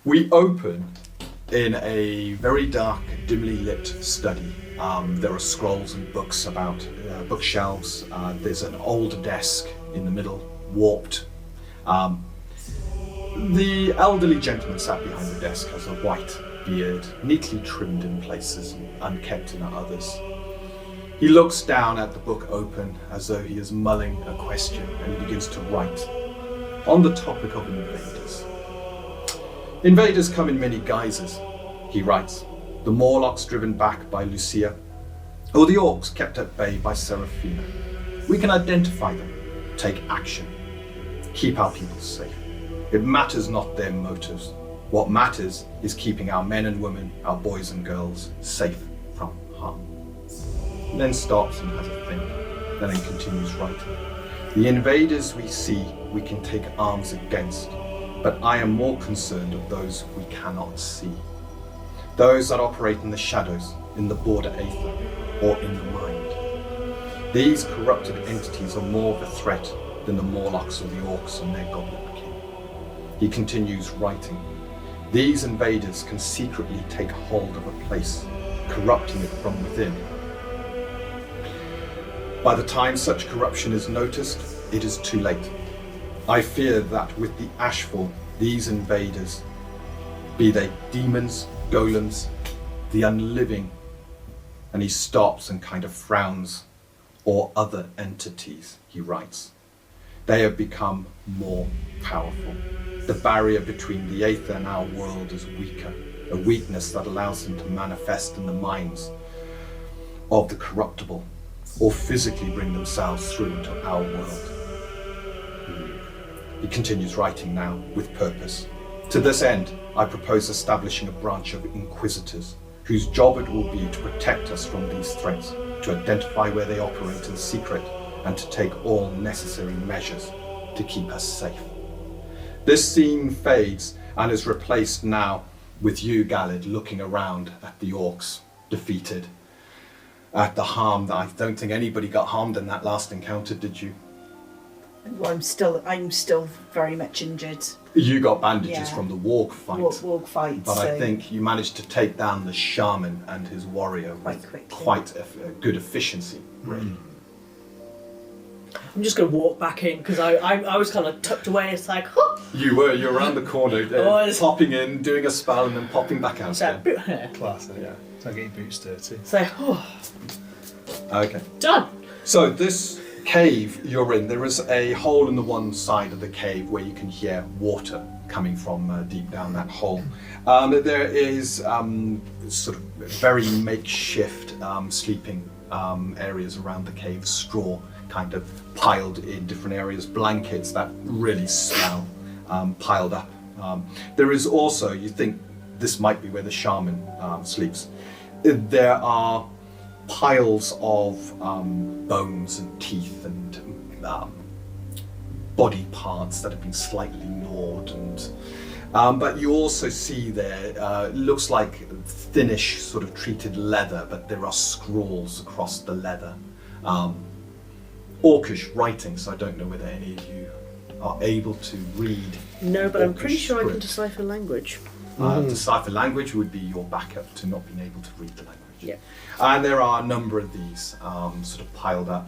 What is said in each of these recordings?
We open in a very dark, dimly lit study. There are scrolls and books about bookshelves. There's an old desk in the middle, warped. The elderly gentleman sat behind the desk has a white beard, neatly trimmed in places and unkept in others. He looks down at the book open as though he is mulling a question, and he begins to write on the topic of invaders. Invaders come in many guises, he writes. The Morlocks driven back by Lucia, or the Orcs kept at bay by Seraphina. We can identify them, take action, keep our people safe. It matters not their motives. What matters is keeping our men and women, our boys and girls, safe from harm. And then stops and has a think, and then continues writing. The invaders we see, we can take arms against, but I am more concerned of those we cannot see. Those that operate in the shadows, in the border aether, or in the mind. These corrupted entities are more of a threat than the Morlocks or the Orcs and their goblin king. He continues writing. These invaders can secretly take hold of a place, corrupting it from within. By the time such corruption is noticed, it is too late. I fear that with the ashfall, these invaders, be they demons, golems, the unliving, and he stops and kind of frowns, or other entities, he writes. They have become more powerful. The barrier between the aether and our world is weaker, a weakness that allows them to manifest in the minds of the corruptible, or physically bring themselves through into our world. He continues writing now with purpose. To this end, I propose establishing a branch of inquisitors, whose job it will be to protect us from these threats, to identify where they operate in secret, and to take all necessary measures to keep us safe. This scene fades and is replaced now with you, Galad, looking around at the Orcs, defeated, at the harm that I don't think anybody got harmed in that last encounter, did you? Well, I'm still very much injured. You got bandages from the warg fight. Warg fight. But I think you managed to take down the shaman and his warrior quite with quickly. quite a good efficiency, really. I'm just going to walk back in because I was kind of tucked away. It's like, huh. You're around the corner, popping in, doing a spell, and then popping back out. So, Classic. Yeah. Don't get your boots dirty. it's like, oh, Okay. done. So this cave you're in, there is a hole in the one side of the cave where you can hear water coming from deep down that hole. There is sort of very makeshift sleeping areas around the cave, straw kind of piled in different areas, blankets that really smell piled up. There is also, you think this might be where the shaman sleeps, there are piles of bones and teeth and body parts that have been slightly gnawed, and but you also see there looks like thinnish sort of treated leather, but there are scrawls across the leather, Orcish writing, so I don't know whether any of you are able to read. No, but I'm pretty Orcish sure I can script. decipher language. Decipher language would be your backup to not being able to read the language. Yeah. And there are a number of these sort of piled up.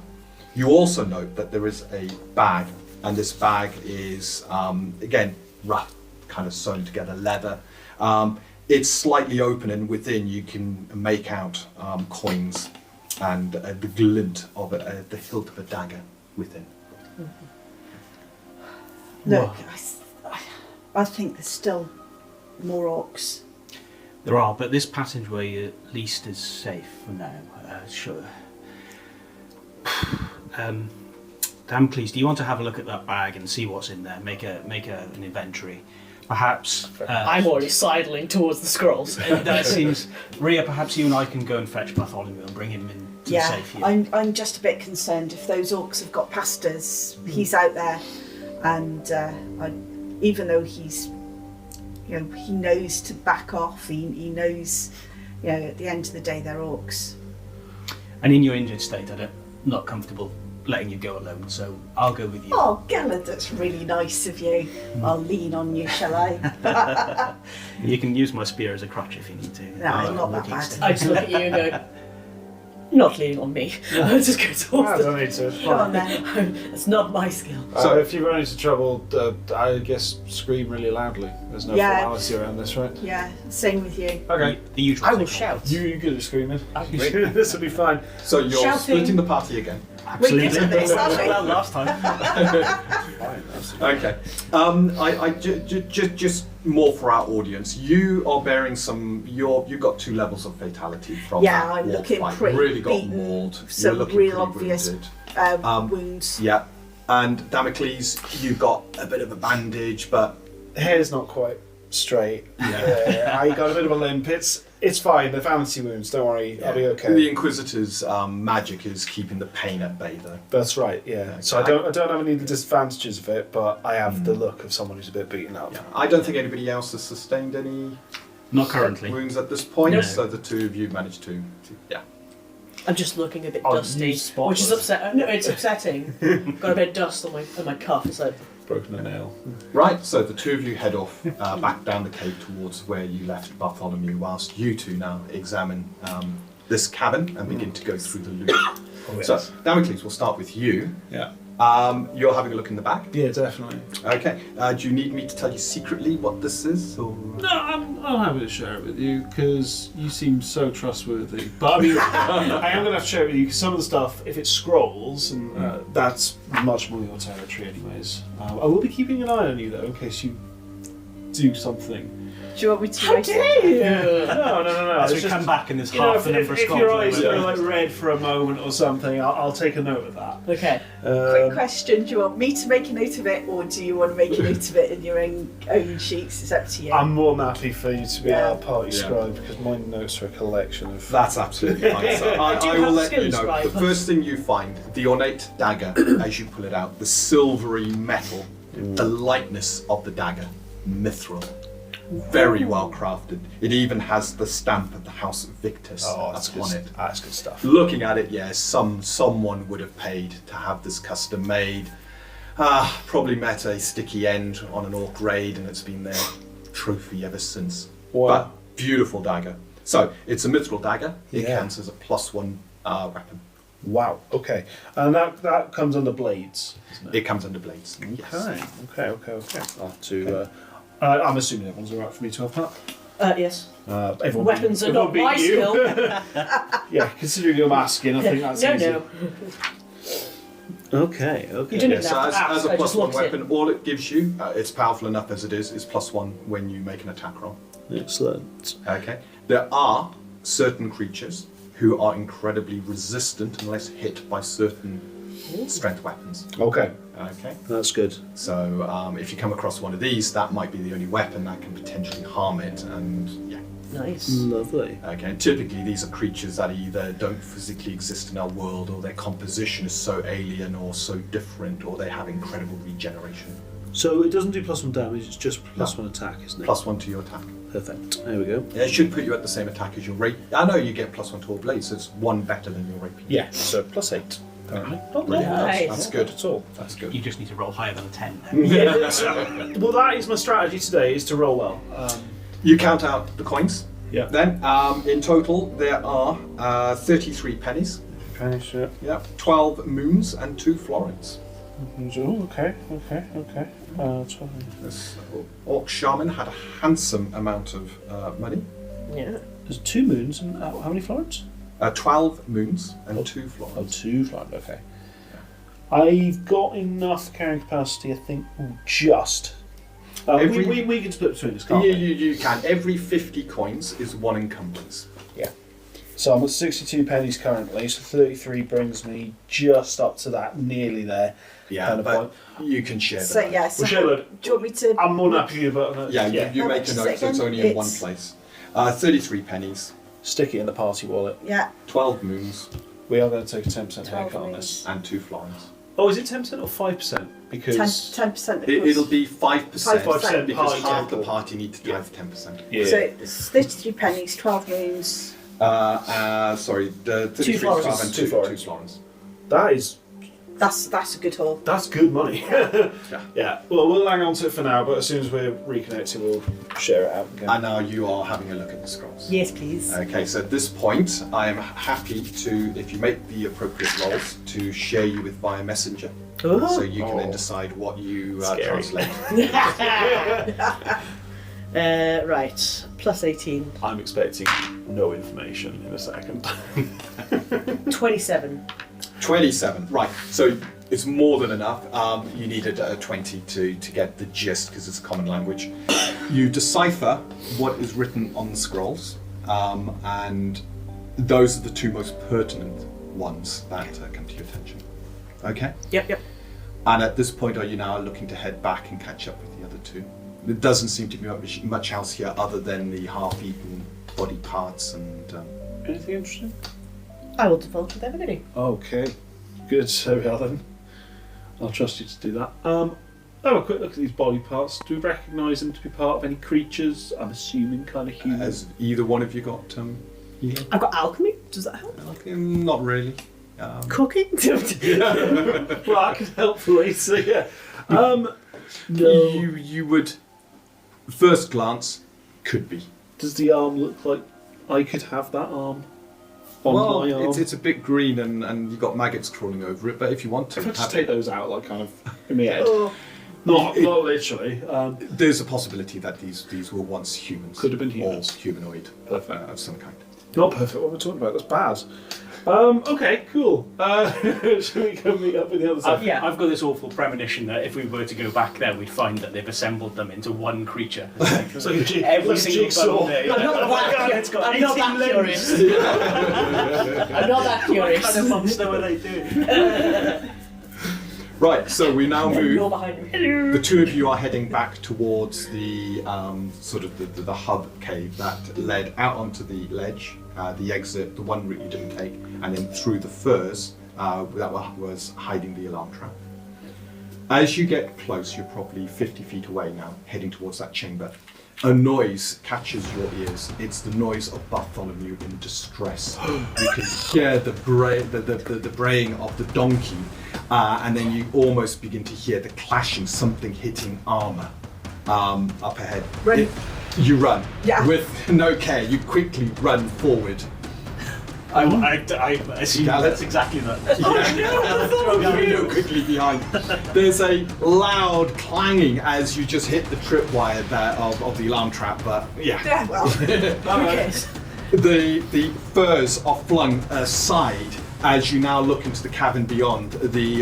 You also note that there is a bag, and this bag is, again, rough, kind of sewn together leather. It's slightly open, and within you can make out coins and the glint of the hilt of a dagger within. Look, I think there's still more orcs. There are, but this passageway at least is safe for now. Sure. Damocles, do you want to have a look at that bag and see what's in there? Make an inventory. Perhaps. I'm already sidling towards the scrolls. That seems. Rhea, perhaps you and I can go and fetch Bartholomew and bring him in to the safe here. I'm just a bit concerned if those orcs have got past us. He's out there, and even though he's, he knows to back off. He knows, at the end of the day, they're orcs. And in your injured state, I'm not comfortable letting you go alone, so I'll go with you. Oh, Galad, that's really nice of you. I'll lean on you, shall I? You can use my spear as a crutch if you need to. No, not that Looking bad. stiff. I just look at you and go, not leaning on me. I just go I towards don't need to. It's Go on fine. then. It's not my skill. So if you run into trouble, I guess scream really loudly. There's no Yeah. formality around this, right? Yeah, same with you. Okay. The usual I will thing. shout. You're good at screaming. I'm great. This will be fine. So you're Shouting. splitting the party again. We're good at this, aren't we? Well, last time. Fine. That's Okay. Just more for our audience. You are bearing some. You've got 2 levels of fatality from Yeah, that I'm war looking fight. pretty Really got beaten, mauled. some You're looking real pretty obvious wounded. wounds. Yeah. And Damocles, you've got a bit of a bandage, but hair's not quite straight. I got a bit of a limp. It's fine. They're fancy wounds. Don't worry. I'll be okay. The Inquisitor's magic is keeping the pain at bay, though. That's right. Yeah. So I don't have any of the disadvantages of it, but I have the look of someone who's a bit beaten up. Yeah. I don't think anybody else has sustained any Not currently. wounds at this point, No. so the 2 of you managed to yeah. I'm just looking a bit Oh, dusty, you spotless. which is upset. No, it's upsetting. Got a bit of dust on my cuff. It's like, Broken a nail. Right, so the 2 of you head off back down the cave towards where you left Bartholomew, whilst you 2 now examine this cabin and begin to go through the loot. So, Damocles, we'll start with you. Yeah. You're having a look in the back. Yeah, definitely. Okay. Do you need me to tell you secretly what this is? Or? No, I'm happy to share it with you because you seem so trustworthy. But I mean, I am going to have to share it with you because some of the stuff, if it's scrolls, and that's much more your territory, anyways. I will be keeping an eye on you though, in case you do something. Do you want me to how write dare you? No. As It's we just, come back and there's you know, half the number of if scrolls. your on eyes the go way. like red for a moment or something, I'll take a note of that. Okay. Quick question, do you want me to make a note of it or do you want to make a note of it in your own sheets? It's up to you. I'm more than happy for you to be Yeah. our party Yeah. scribe because my notes are a collection of. That's absolutely fine. So I do will have let you skills, know. right? The first thing you find, the ornate dagger, as you pull it out, the silvery metal, the lightness of the dagger, mithril. Very well crafted. It even has the stamp of the House of Victus that's upon good. it. That's good stuff. Looking at it, yes, someone would have paid to have this custom made. Probably met a sticky end on an orc raid, and it's been their trophy ever since. Wow. But beautiful dagger. So it's a mithril dagger. It Yeah. counts as a +1 weapon. Wow. Okay. And that comes under blades, isn't it? It comes under blades. Yes. Okay. I'll have to. I'm assuming everyone's alright for me to have that. Yes. Everyone Weapons are everyone not my beat you. skill. Yeah, considering you're masking, I think that's easy. No. Okay. You didn't Yeah, even so have to as ask. a I just +1 looked weapon, in. all it gives you, it's powerful enough as it is +1 when you make an attack roll. Excellent. Okay. There are certain creatures who are incredibly resistant unless hit by certain strength weapons. Okay, Okay. that's good. So if you come across one of these, that might be the only weapon that can potentially harm it. And yeah. Nice. Lovely. Okay. And typically these are creatures that either don't physically exist in our world, or their composition is so alien or so different, or they have incredible regeneration. So it doesn't do +1 damage; it's just +1 attack, isn't it? +1 to your attack. Perfect. There we go. Yeah, it should put you at the same attack as your rapier. I know you get +1 to all blades, so it's 1 better than your rapier. Yeah. So +8. Apparently. Brilliant. Nice. That's good. That's all. That's good. You just need to roll higher than a 10. Well, that is my strategy today: is to roll well. You count out the coins. Yeah. Then, in total, there are 33 pennies. Yeah. 12 moons and 2 florins. Oh, okay. 12. This orc shaman had a handsome amount of money. Yeah. There's 2 moons and how many florins? 12 moons and 2 Oh, florins. 2 florins. Okay. I've got enough carrying capacity, I think, just. We can split between us, can't we? You can. Every 50 coins is 1 encumbrance. Yeah. So I'm at 62 pennies currently, so 33 brings me just up to that, nearly there. Yeah, kind of but you can share So them. yeah, so Well, Sheila, do you want me to? I'm more than happy with it. Yeah, you How make much a is note, it so it's again? only in one It's- place. 33 pennies, Stick it in the party wallet. Yeah, 12 moons, We are going to take a 10% 12 haircut on moons. this. and 2 florins. Oh, is it 10% or 5%? Because 10% across. It'll be 5%, 5% because party half the total. party need to tithe 10%. yeah. So it's 33 pennies, 12 moons. Sorry, the 33 florins. florins and 2 2 florins. florins. That is That's a good haul. That's good money. Yeah. Well, we'll hang on to it for now, but as soon as we're reconnected, we'll share it out again. And now you are having a look at the scrolls. Yes, please. Okay, so at this point, I am happy to, if you make the appropriate rolls, to share you with via messenger. Ooh. So you can then decide what you Scary. translate. Right, plus 18. I'm expecting no information in a second. 27. 27, right. So it's more than enough. You needed a 20 to get the gist because it's a common language. You decipher what is written on the scrolls, and those are the two most pertinent ones that come to your attention. Okay? Yep. And at this point, are you now looking to head back and catch up with the other two? There doesn't seem to be much else here other than the half-eaten body parts and... Anything interesting? I will divulge with everybody. Okay. Good. So we are then. I'll trust you to do that. Have a quick look at these body parts. Do we recognise them to be part of any creatures? I'm assuming kind of human. Has either one of you got healing? I've got alchemy. Does that help? Not really. Cooking? Well, that could help later. Yeah. No. You would, first glance, could be. Does the arm look like I could have that arm on my arm? It's a bit green and you've got maggots crawling over it, but if you want to, If I just have take it. those out, like kind of in my head. Oh, Not literally. There's a possibility that these were once humans. Could have been humans. Or humanoid Perfect. of some kind. Not perfect. What we're talking about? That's bad. Okay, cool. Should we go meet up with the other side? Yeah. I've got this awful premonition that if we were to go back there, we'd find that they've assembled them into one creature. So Every like single jigsaw. bone there. I'm not that curious. I'm not that What curious. kind of monster were they doing? Right, so we now You're move. behind me. Hello. The two of you are heading back towards the sort of the hub cave that led out onto the ledge, the exit, the one route you didn't take, and then through the firs that was hiding the alarm trap. As you get close, you're probably 50 feet away now, heading towards that chamber. A noise catches your ears. It's the noise of Bartholomew in distress. You can hear the braying of the donkey, and then you almost begin to hear the clashing, something hitting armor up ahead. Run. You run. Yeah. With no care, you quickly run forward. I assume Galad? that's exactly that. You go quickly behind. There's a loud clanging as you just hit the tripwire there of the alarm trap, but yeah. Yeah, well, who cares? The furs are flung aside as you now look into the cavern beyond, the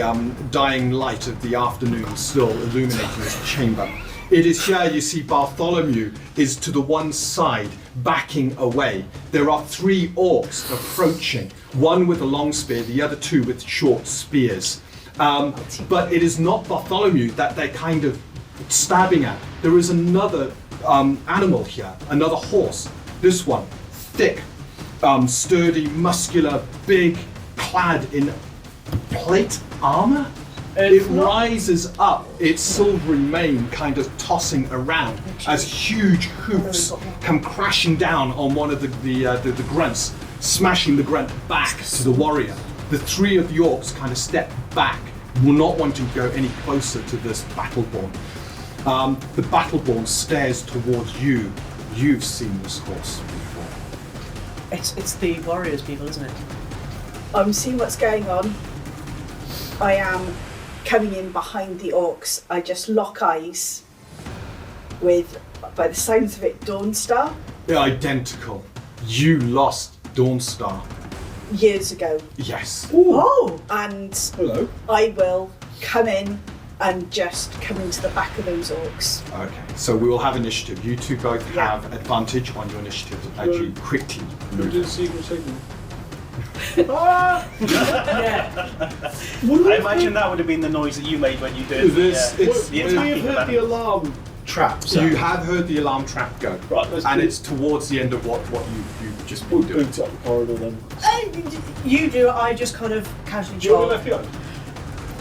dying light of the afternoon still illuminating this chamber. It is here you see Bartholomew is to the one side, backing away. There are three orcs approaching, one with a long spear, the other two with short spears. But it is not Bartholomew that they're kind of stabbing at. There is another animal here, another horse. This one, thick, sturdy, muscular, big, clad in plate armor. It rises up, its silvery mane kind of tossing around as huge hoofs come crashing down on one of the grunts, smashing the grunt back to the warrior. The three of the orcs kind of step back, not wanting to go any closer to this battleborn. The battleborn stares towards you. You've seen this horse before. It's the warriors people, isn't it? I'm seeing what's going on. I am coming in behind the orcs. I just lock eyes with, by the sounds of it, Dawnstar. They're identical. You lost Dawnstar. Years ago. Yes. Oh! And Hello. I will come in and just come into the back of those orcs. Okay, so we will have initiative. You two both Yeah. have advantage on your initiative as you quickly We move. do the secret signal. Yeah. I imagine that would have been the noise that you made when you did This- the, it's- the Would we have attacking heard the battle. alarm trap sound? You have heard the alarm trap go, Right, let's and do- it's towards the end of what you've just We'll been doing. boot up the corridor then. You do, I just kind of casually Do you want jog. to left behind?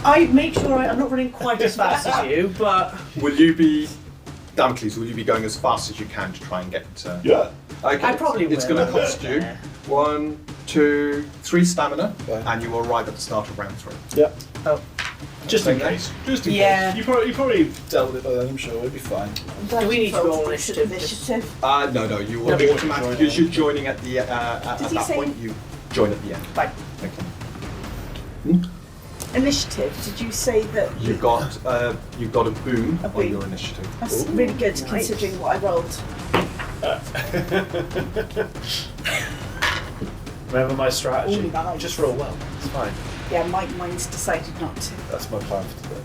I make sure I'm not running quite as fast as you, but Will you be, Damocles, will you be going as fast as you can to try and get... Yeah. Okay. I probably It's will. going to cost you Yeah. 1, 2, 3 stamina, Okay. and you will arrive at the start of round 3. Yeah. Oh. Just in case. Just in Yeah. case. You probably dealt with it by then, I'm sure. It'll be fine. Do we need to roll initiative? No, you will No, we won't automatically. join Because you're joining at the at Did he that say- point. You join at the end. Right. Okay. Initiative. Did you say that You got a boon A on boon. your initiative. that's really good considering what I rolled? Remember my strategy. Ooh, nice. Just roll well. It's fine. Yeah, mine's decided not to. That's my plan for today.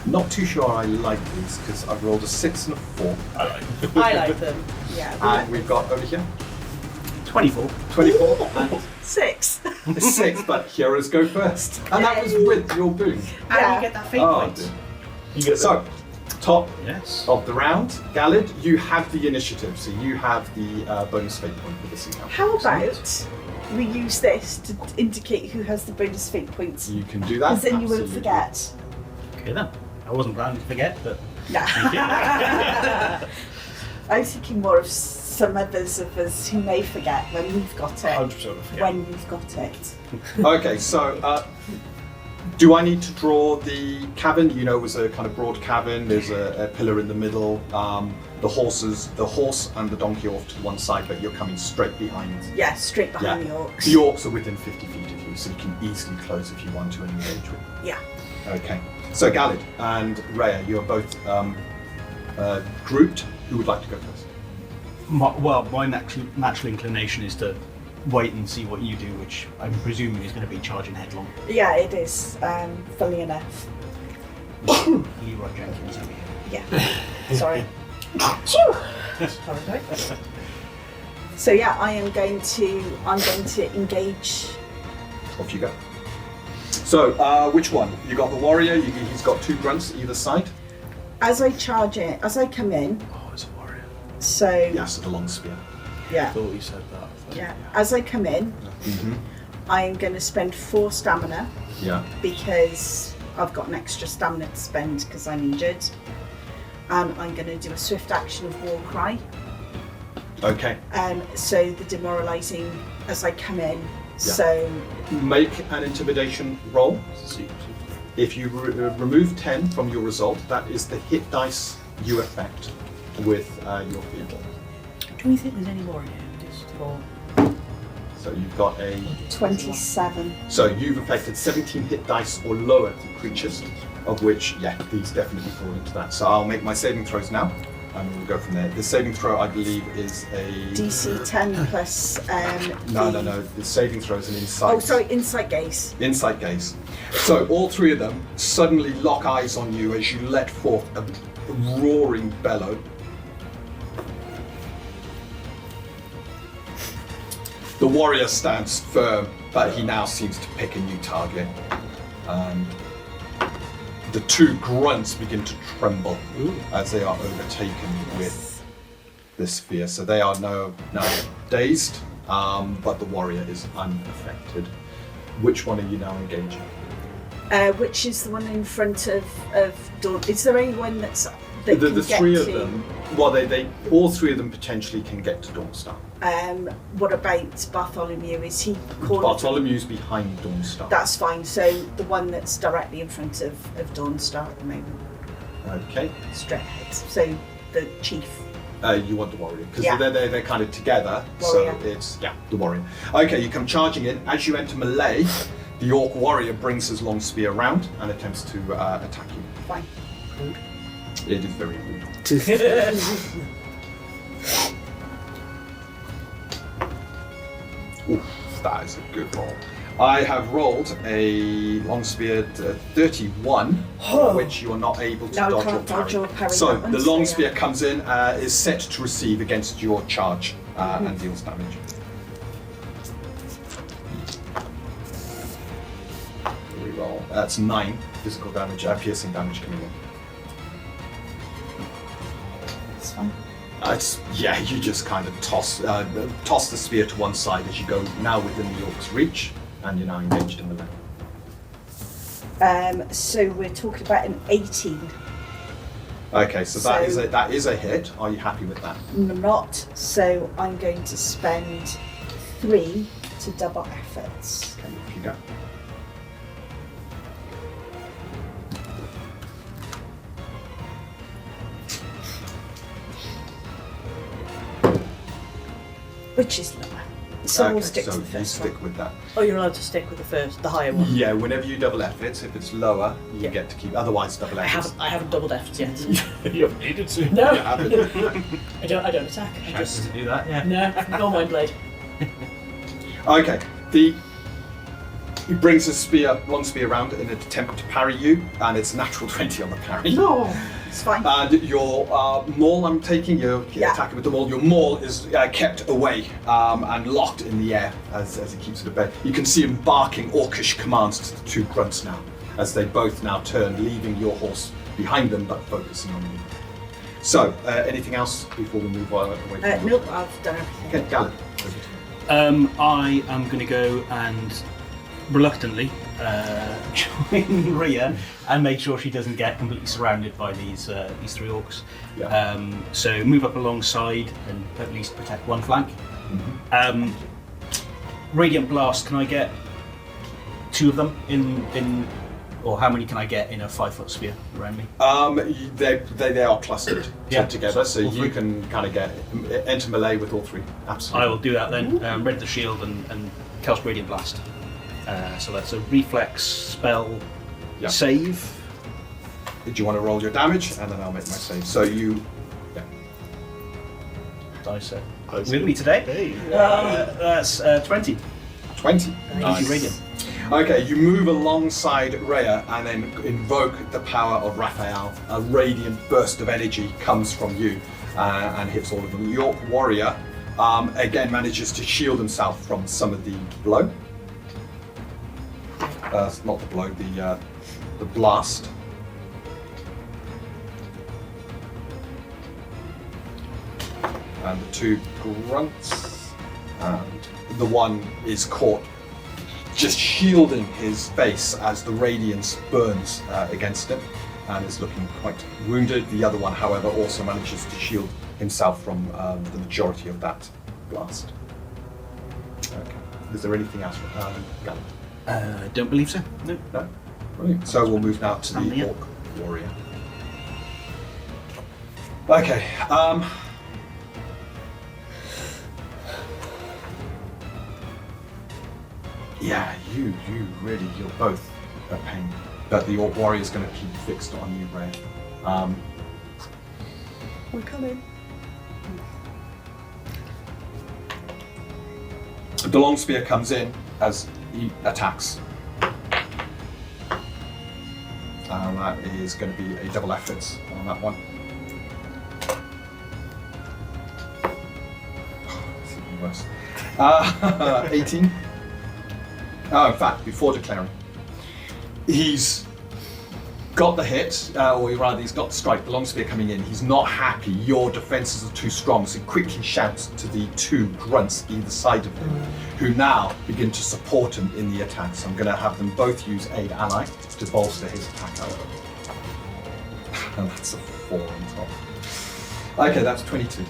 Not too sure I like these because I've rolled a 6 and a 4. I like it. I like them. Yeah. And we've got over here 24. 24 and 6. a 6, but heroes go first. And that was with your boon. And Yeah. you get that fate Oh, point. dear. You get So, top Yes. of the round, Galad, you have the initiative, so you have the bonus fate point for this account. How about we use this to indicate who has the bonus fate points? You can do that. Because then you won't absolutely. forget. Okay then. I wasn't planning to forget, but Yeah. I was thinking more of some others of us who may forget when we've got it. 100% of it. When we've got it. Okay, so do I need to draw the cavern? You know, it was a kind of broad cavern. There's a pillar in the middle. The horse and the donkey are off to one side, but you're coming straight behind. Yeah, straight behind Yeah. the orcs. The orcs are within 50 feet of you, so you can easily close if you want to and engage with. Yeah. Okay. So Galad and Rhea, you are both grouped. Who would like to go first? my natural inclination is to wait and see what you do, which I'm presuming is going to be charging headlong. Yeah, it is. Funny enough. Leroy Jenkins over here. Yeah. Sorry. So yeah, I'm going to engage. Off you go. So, which one? You got the warrior. He's got 2 grunts either side. As I charge it, as I come in, Oh, it's a warrior. so Yes, with the long spear. I yeah, thought you said that. yeah. As I come in, Mm-hmm. I'm going to spend 4 stamina Yeah. because I've got an extra stamina to spend because I'm injured, and I'm going to do a swift action of war cry. Okay. So the demoralising as I come in. So Make an intimidation roll. If you remove 10 from your result, that is the hit dice you affect with your field. Do we think there's any more in here? Just for... So you've got a. 27. So you've affected 17 hit dice or lower to creatures, of which, these definitely fall into that. So I'll make my saving throws now, and we'll go from there. The saving throw, I believe, is a. DC 10 plus. No. The saving throw is an insight. Oh, sorry, insight gaze. Insight gaze. So all 3 of them suddenly lock eyes on you as you let forth a roaring bellow. The warrior stands firm, but he now seems to pick a new target. And the 2 grunts begin to tremble as they are overtaken with this fear. So they are now dazed, but the warrior is unaffected. Which one are you now engaging? Which is the one in front of Dawn? Is there anyone that The can get 3 to? of them. Well, they all 3 of them potentially can get to Dawnstar. What about Bartholomew? Is he called? Bartholomew's behind Dawnstar. That's fine. So the one that's directly in front of Dawnstar at the moment, Okay. straight ahead. So the chief. You want the warrior because Yeah. they're kind of together. Warrior. So it's the warrior. Okay, you come charging in. As you enter melee, the orc warrior brings his long spear round and attempts to attack you. Fine. It is very rude. Oof, that is a good roll. I have rolled a long spear 31, which you are not able to No, I dodge or can't dodge parry. or parry So that one, the so long yeah. spear comes in, is set to receive against your charge and deals damage. Reroll. That's 9 physical damage, piercing damage coming in. That's fine. You just kind of toss the spear to one side as you go now within the orc's reach, and you're now engaged in the melee. So we're talking about an 18. Okay, so that So- is a hit. Are you happy with that? Not. So I'm going to spend 3 to double efforts. Okay, off you go. Which is lower. So we'll Okay, stick so to the you first stick one. with that. Oh, you're allowed to stick with the higher one. Yeah, whenever you double F it, if it's lower, you Yeah. get to keep. Otherwise, double I F. haven't doubled F'd yet. You haven't needed to. No, You haven't. I don't attack. I Shout just doesn't do that, yeah. no, no mind blade. Okay. He brings his long spear around in an attempt to parry you, and it's a natural 20 on the parry. No, it's fine. And your maul, I'm taking, you're Yeah. attacking with the maul. Your maul is kept away and locked in the air as he keeps it at bay. You can see him barking orcish commands to the two grunts now, as they both now turn, leaving your horse behind them, but focusing on you. So, anything else before we move away from Nope, I've done everything. Okay, Galad. over to you. I am going to go and reluctantly join Rhea and make sure she doesn't get completely surrounded by these three orcs. Yeah. So move up alongside and at least protect one flank. Radiant Blast, can I get two of them in or how many can I get in a 5-foot sphere around me? They are clustered Yeah. together, so All you three. can kind of enter melee with all three. Absolutely. I will do that then. Ready the shield and cast Radiant Blast. So that's a reflex spell Yeah. save. Do you want to roll your damage, and then I'll make my save. So you, yeah. Dice with me today. That's 20. 20. 20 radiant. Okay, you move alongside Rhea and then invoke the power of Raphael. A radiant burst of energy comes from you and hits all of them. Your warrior again manages to shield himself from some of the blow. Not the blow, the blast. And the two grunts, and the one is caught just shielding his face as the radiance burns against him and is looking quite wounded. The other one, however, also manages to shield himself from the majority of that blast. Okay. Is there anything else for Galad? Don't believe so. No. No? Brilliant. So we'll move now to Stand the here. Orc Warrior. Okay. Yeah, you're both a pain. But the Orc Warrior is going to keep fixed on you, Ray. We're coming. The long spear comes in as he attacks. That is going to be a double effort on that one. It's even worse. 18. Oh, in fact, before declaring, he's got the hit, or rather, he's got the strike. The long spear coming in. He's not happy. Your defenses are too strong, so he quickly shouts to the two grunts either side of him, who now begin to support him in the attack. So I'm going to have them both use aid ally to bolster his attack out. And that's a 4 on top. Okay, that's 22.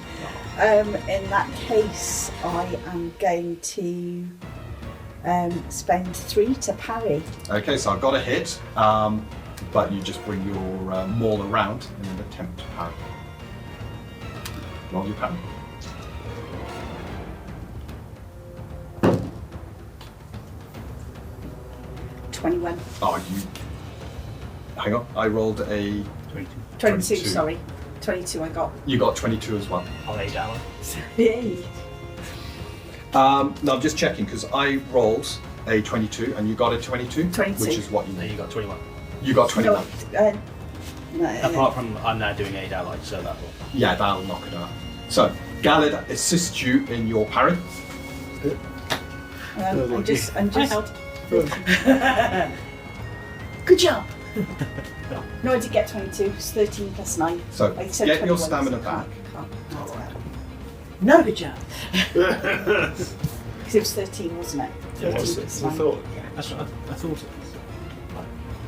In that case, I am going to spend 3 to parry. Okay, so I've got a hit, but you just bring your maul around in an attempt to parry. Roll your parry. $21. Oh, you. Hang on, I rolled a. 22. 22, 22. sorry. 22 I got. You got 22 as well. I'll aid ally. Yay. No, I'm just checking because I rolled a 22 and you got a 22, 22. which is what you There need. you got 21. You got 21. No, Apart from I'm now doing aid ally, so that will. Yeah, that'll knock it out. So, Galad assists you in your parry. I'm just. I helped. Good job. No, I did get 22. It's 13 plus 9. So, I said get your 21, so stamina I back. can't add that. No, good job. Because it was 13, wasn't it? 13 was it? plus I 9. thought. That's what I thought it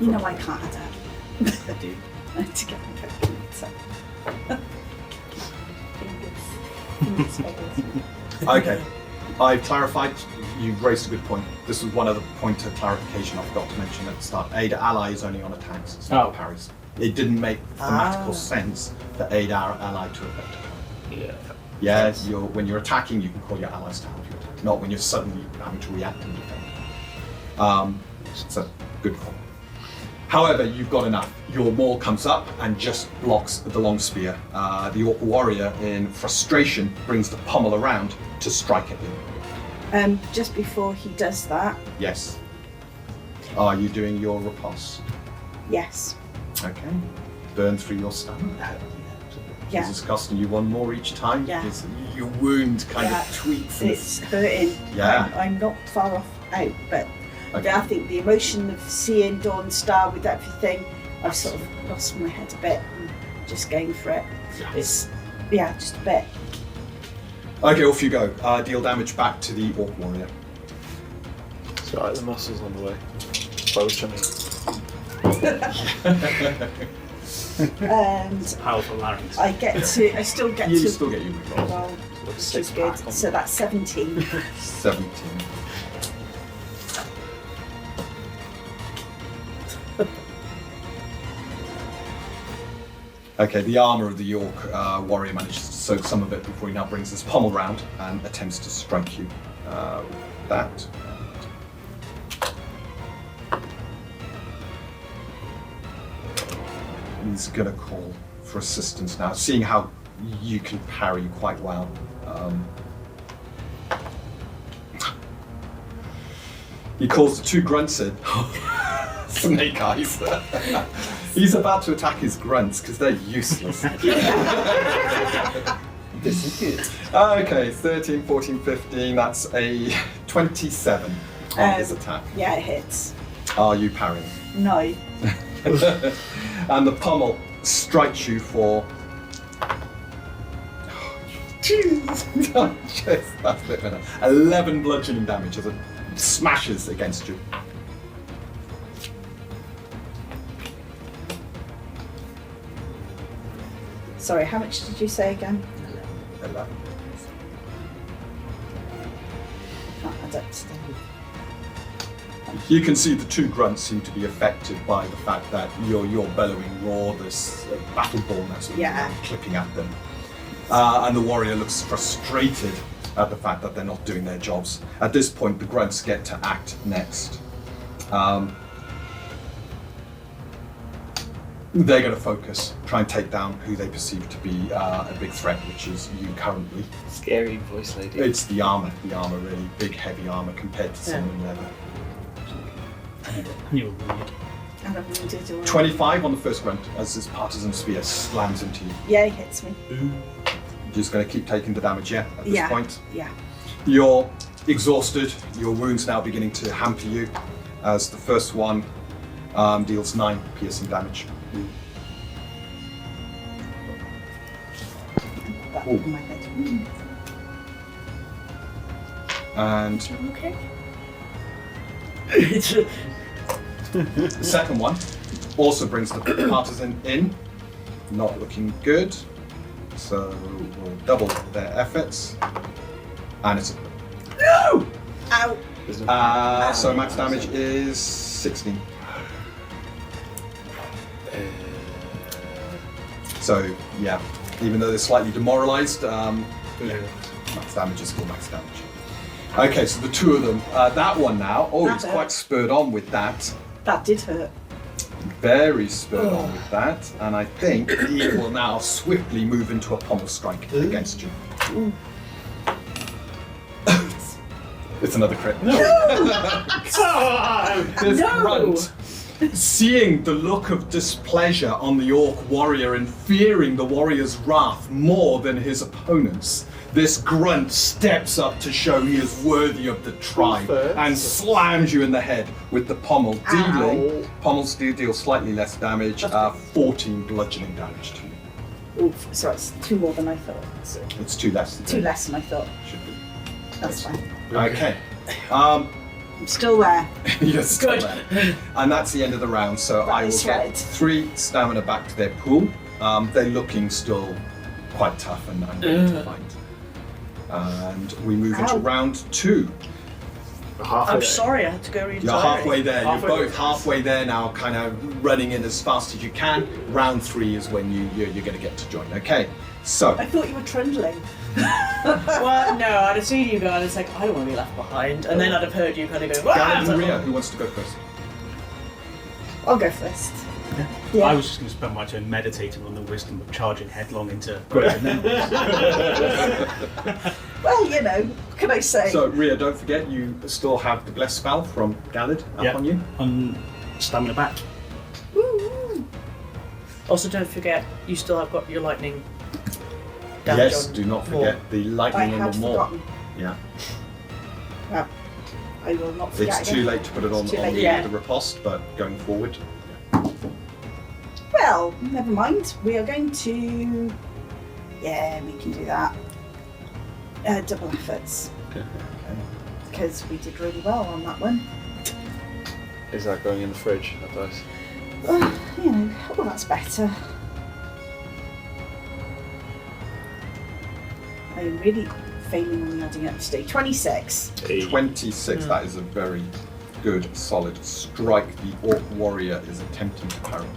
You know I can't add that. was. I do. To get my cookie, so. Fingers, fingers. Okay, I've clarified. You've raised a good point. This was one other point of clarification I forgot to mention at the start. Aid ally is only on attacks, it's not Oh. parries. It didn't make thematical sense for aid our ally to affect a parry. Yeah. Yes, when you're attacking, you can call your allies to help you attack, not when you're suddenly having to react and defend. So, good call. However, you've got enough. Your maul comes up and just blocks the long spear. The orc warrior, in frustration, brings the pommel around to strike at you. Just before he does that, Yes. Are you doing your riposte? yes. Okay. Burn through your stamina. Yeah. Is this costing you one more each time? Yeah. Because your wound kind Yeah. of tweaks. And It's hurting. Yeah. I'm not far off out, but Okay. I think the emotion of seeing Dawn Star with everything, I've sort of lost my head a bit and just going for it. Yeah. It's, just a bit. Okay, off you go. Deal damage back to the orc warrior. It's alright, the muscles on the way. Both, I mean. And Powerful larynx. I still get You to, still get your reroll. well, Like a which is six good. pack on So that's 17. 17. Okay, the armour of the York warrior manages to soak some of it before he now brings his pommel round and attempts to strike you with that. He's going to call for assistance now, seeing how you can parry quite well. He calls the two grunts in. Snake eyes. He's about to attack his grunts because they're useless. This is good. Okay, 13, 14, 15. That's a 27 on his attack. Yeah, it hits. Are you parrying? No. And the pommel strikes you for. Jeez! Oh, jeez, that's a bit better. 11 bludgeoning damage as it smashes against you. Sorry, how much did you say again? 11. Can't add up to them. You can see the two grunts seem to be affected by the fact that your bellowing roar, this battle ball now sort of clipping at them. And the warrior looks frustrated at the fact that they're not doing their jobs. At this point, the grunts get to act next. They're going to focus, try and take down who they perceive to be a big threat, which is you currently. Scary voice lady. It's the armor really big, heavy armor compared to some in leather. You were wounded. And I've wounded already. 25 on the first grunt as his partisan spear slams into you. Yeah, he hits me. You're just going to keep taking the damage, at this point? Yeah. You're exhausted. Your wounds now beginning to hamper you as the first one deals 9 piercing damage. That Ooh. in my head. And Okay. the second one also brings the partisan in. Not looking good. So we'll double their efforts. And it's Ow! so max damage is 16. So yeah, even though they're slightly demoralized, max damage is still max damage. Okay, so the two of them, that one now, he's That quite hurt. spurred on with that. That did hurt. Very spurred on with that, and I think he will now swiftly move into a pommel strike against you. It's another crit. No! This grunt, seeing the look of displeasure on the orc warrior and fearing the warrior's wrath more than his opponent's, this grunt steps up to show he is worthy of the tribe and slams you in the head with the pommel, dealing. Pommels do deal slightly less damage, 14 bludgeoning damage to you. Oof, so it's 2 more than I thought. So It's 2 less. 2 less than I thought. Should be. That's fine. Okay. I'm still there. You're still there. And that's the end of the round, so I will is get right. 3 stamina back to their pool. They're looking still quite tough and good to fight. And we move into Ow. round 2. I'm sorry, I had to go read You're halfway there. You're both halfway there now, kind of running in as fast as you can. Round 3 is when you're going to get to join. Okay. So, I thought you were trundling. Well, no, I'd have seen you go and it's like, I don't want to be left behind. And then I'd have heard you kind of go, "Wah!" Galad It's and like, Rhea, who wants to go first? I'll go first. I Yeah. was just going to spend my time meditating on the wisdom of charging headlong into greater numbers. Well, you know, what can I say? So, Rhea, don't forget you still have the bless spell from Galad up Yeah. on you. On stamina back. Woo! Also, don't forget, you still have got your lightning damage Yes, on do not wall. forget the I lightning had on the wall. forgotten. Yeah, Well, I will not forget it's again. too late to put it on, It's too on late, the, yeah. the riposte, but going forward. Well, never mind. We are going to... Yeah, we can do that. Double efforts. Okay. Because we did really well on that one. Is that going in the fridge, that dice? You know, well, that's better. I'm really failing on the adding up today. 26. 26, that is a very good, solid strike. The Orc Warrior is attempting to parry.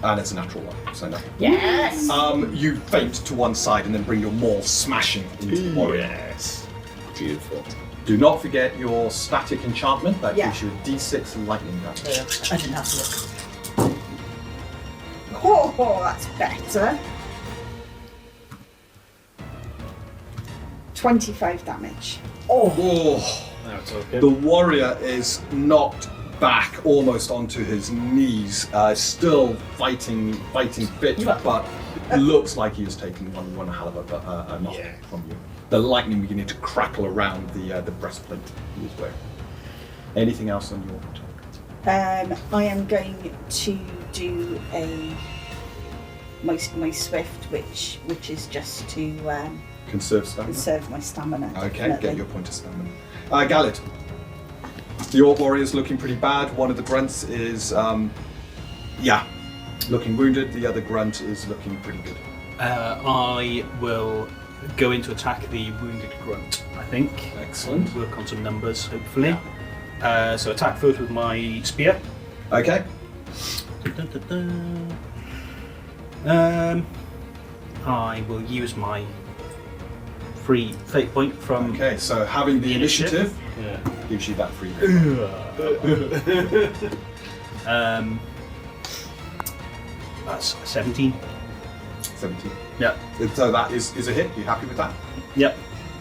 And it's a natural one, so no. Yes! You feint to one side and then bring your maul smashing into the warrior. Yes. Beautiful. Do not forget your static enchantment. That Yeah. gives you a d6 lightning damage. Yeah, I didn't have to look. Oh, that's better. 25 damage. Oh, Now it's okay. the warrior is knocked back almost onto his knees, still fighting fit, but looks like he has taken one hell of a knock from you. The lightning beginning to crackle around the breastplate he was wearing. Anything else on your target? I am going to do my swift, which is just to Conserve stamina. conserve my stamina. Okay, definitely. get your point of stamina. Galad. The Orc Warrior's looking pretty bad. One of the grunts is, looking wounded. The other grunt is looking pretty good. I will go in to attack the wounded grunt, I think. Excellent. Work on some numbers, hopefully. So attack first with my spear. Okay. I will use my free fate point from... Okay, so having the initiative Yeah. gives you that free. That's 17. 17. Yeah. So that is a hit. You happy with that? Yep.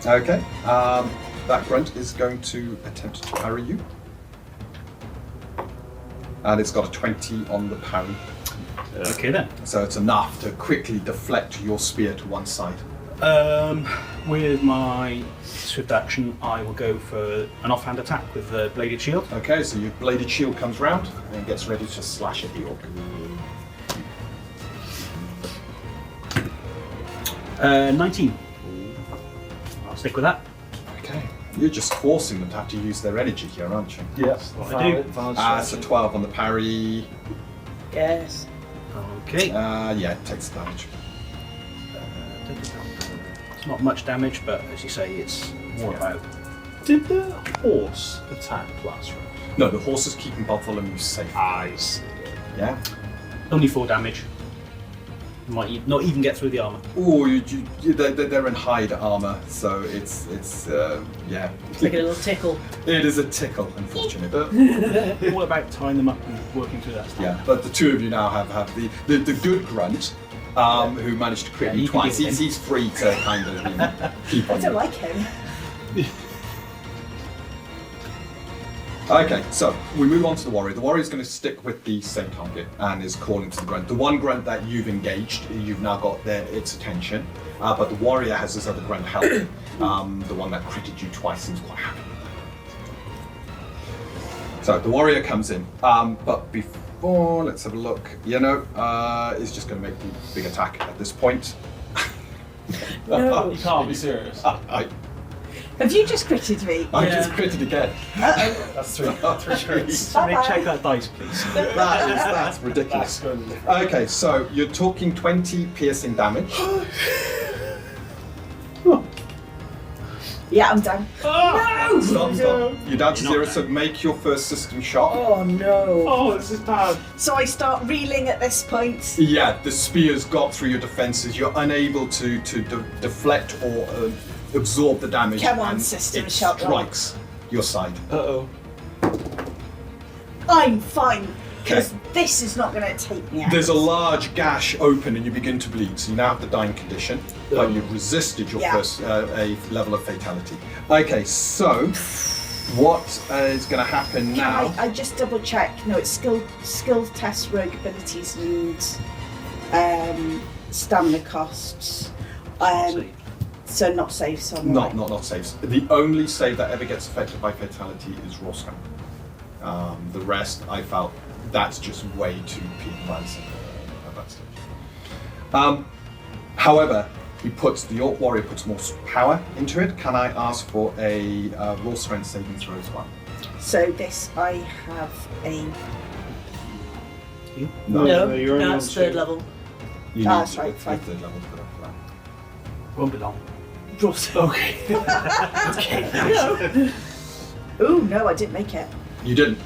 Okay. That grunt is going to attempt to parry you. And it's got a 20 on the parry. Okay then. So it's enough to quickly deflect your spear to one side. With my swift action, I will go for an offhand attack with the bladed shield. Okay, so your bladed shield comes round and gets ready to slash at the orc. 19. I'll stick with that. Okay. You're just forcing them to have to use their energy here, aren't you? Yes, What I do. So 12 on the parry. Yes. Okay. Yeah, it takes the damage. It's not much damage, but as you say, it's more about... Did the horse attack last round? No, the horse is keeping Bartholomew safe. I see. Yeah? Only 4 damage. Might not even get through the armour. Oh, they're in hide armor, so it's yeah. It's like a little tickle. It is a tickle, unfortunately. All about tying them up and working through that stuff. Yeah, but the two of you now have the good grunt, who managed to crit Yeah, you you can twice. deal with He's free to kind of keep I on don't you. like him. Okay, so we move on to the warrior. The warrior is going to stick with the same target and is calling to the grunt. The one grunt that you've engaged, you've now got its attention, but the warrior has this other grunt help. The one that critted you twice seems quite happy with that. So the warrior comes in, but before, let's have a look. Is just going to make the big attack at this point. No. You can't be serious. Have you just critted me? I just critted again. That's three. Somebody check that dice, please. That's ridiculous. That's good. Okay, so you're talking 20 piercing damage. Yeah, I'm down. Stop. You're down to You're 0, not so make your first system shot. Oh no. Oh, this is bad. So I start reeling at this point. Yeah, the spear's got through your defences. You're unable to deflect or absorb the damage. Come on, and sister, it shot roll. strikes your side. Uh-oh. I'm fine, because Okay. this is not going to take me out. There's a large gash open and you begin to bleed, so you now have the dying condition, but you've resisted your Yeah. first a level of fatality. Okay, so what is going to happen Can now? I just double check? No, it's skill test, rogue abilities, and stamina costs. So not safe. So I'm Not right. saves. The only save that ever gets affected by fatality is raw scum. The rest, I felt, that's just way too peak advancing at that stage. However, the Orc Warrior puts more power into it. Can I ask for a raw strength saving throw as well? So this, I have a. No, you're only that's on third 2. level. You Ah, need sorry, a fine. third level to put up for that. Won't be long. Okay. Oh no, I didn't make it. You didn't.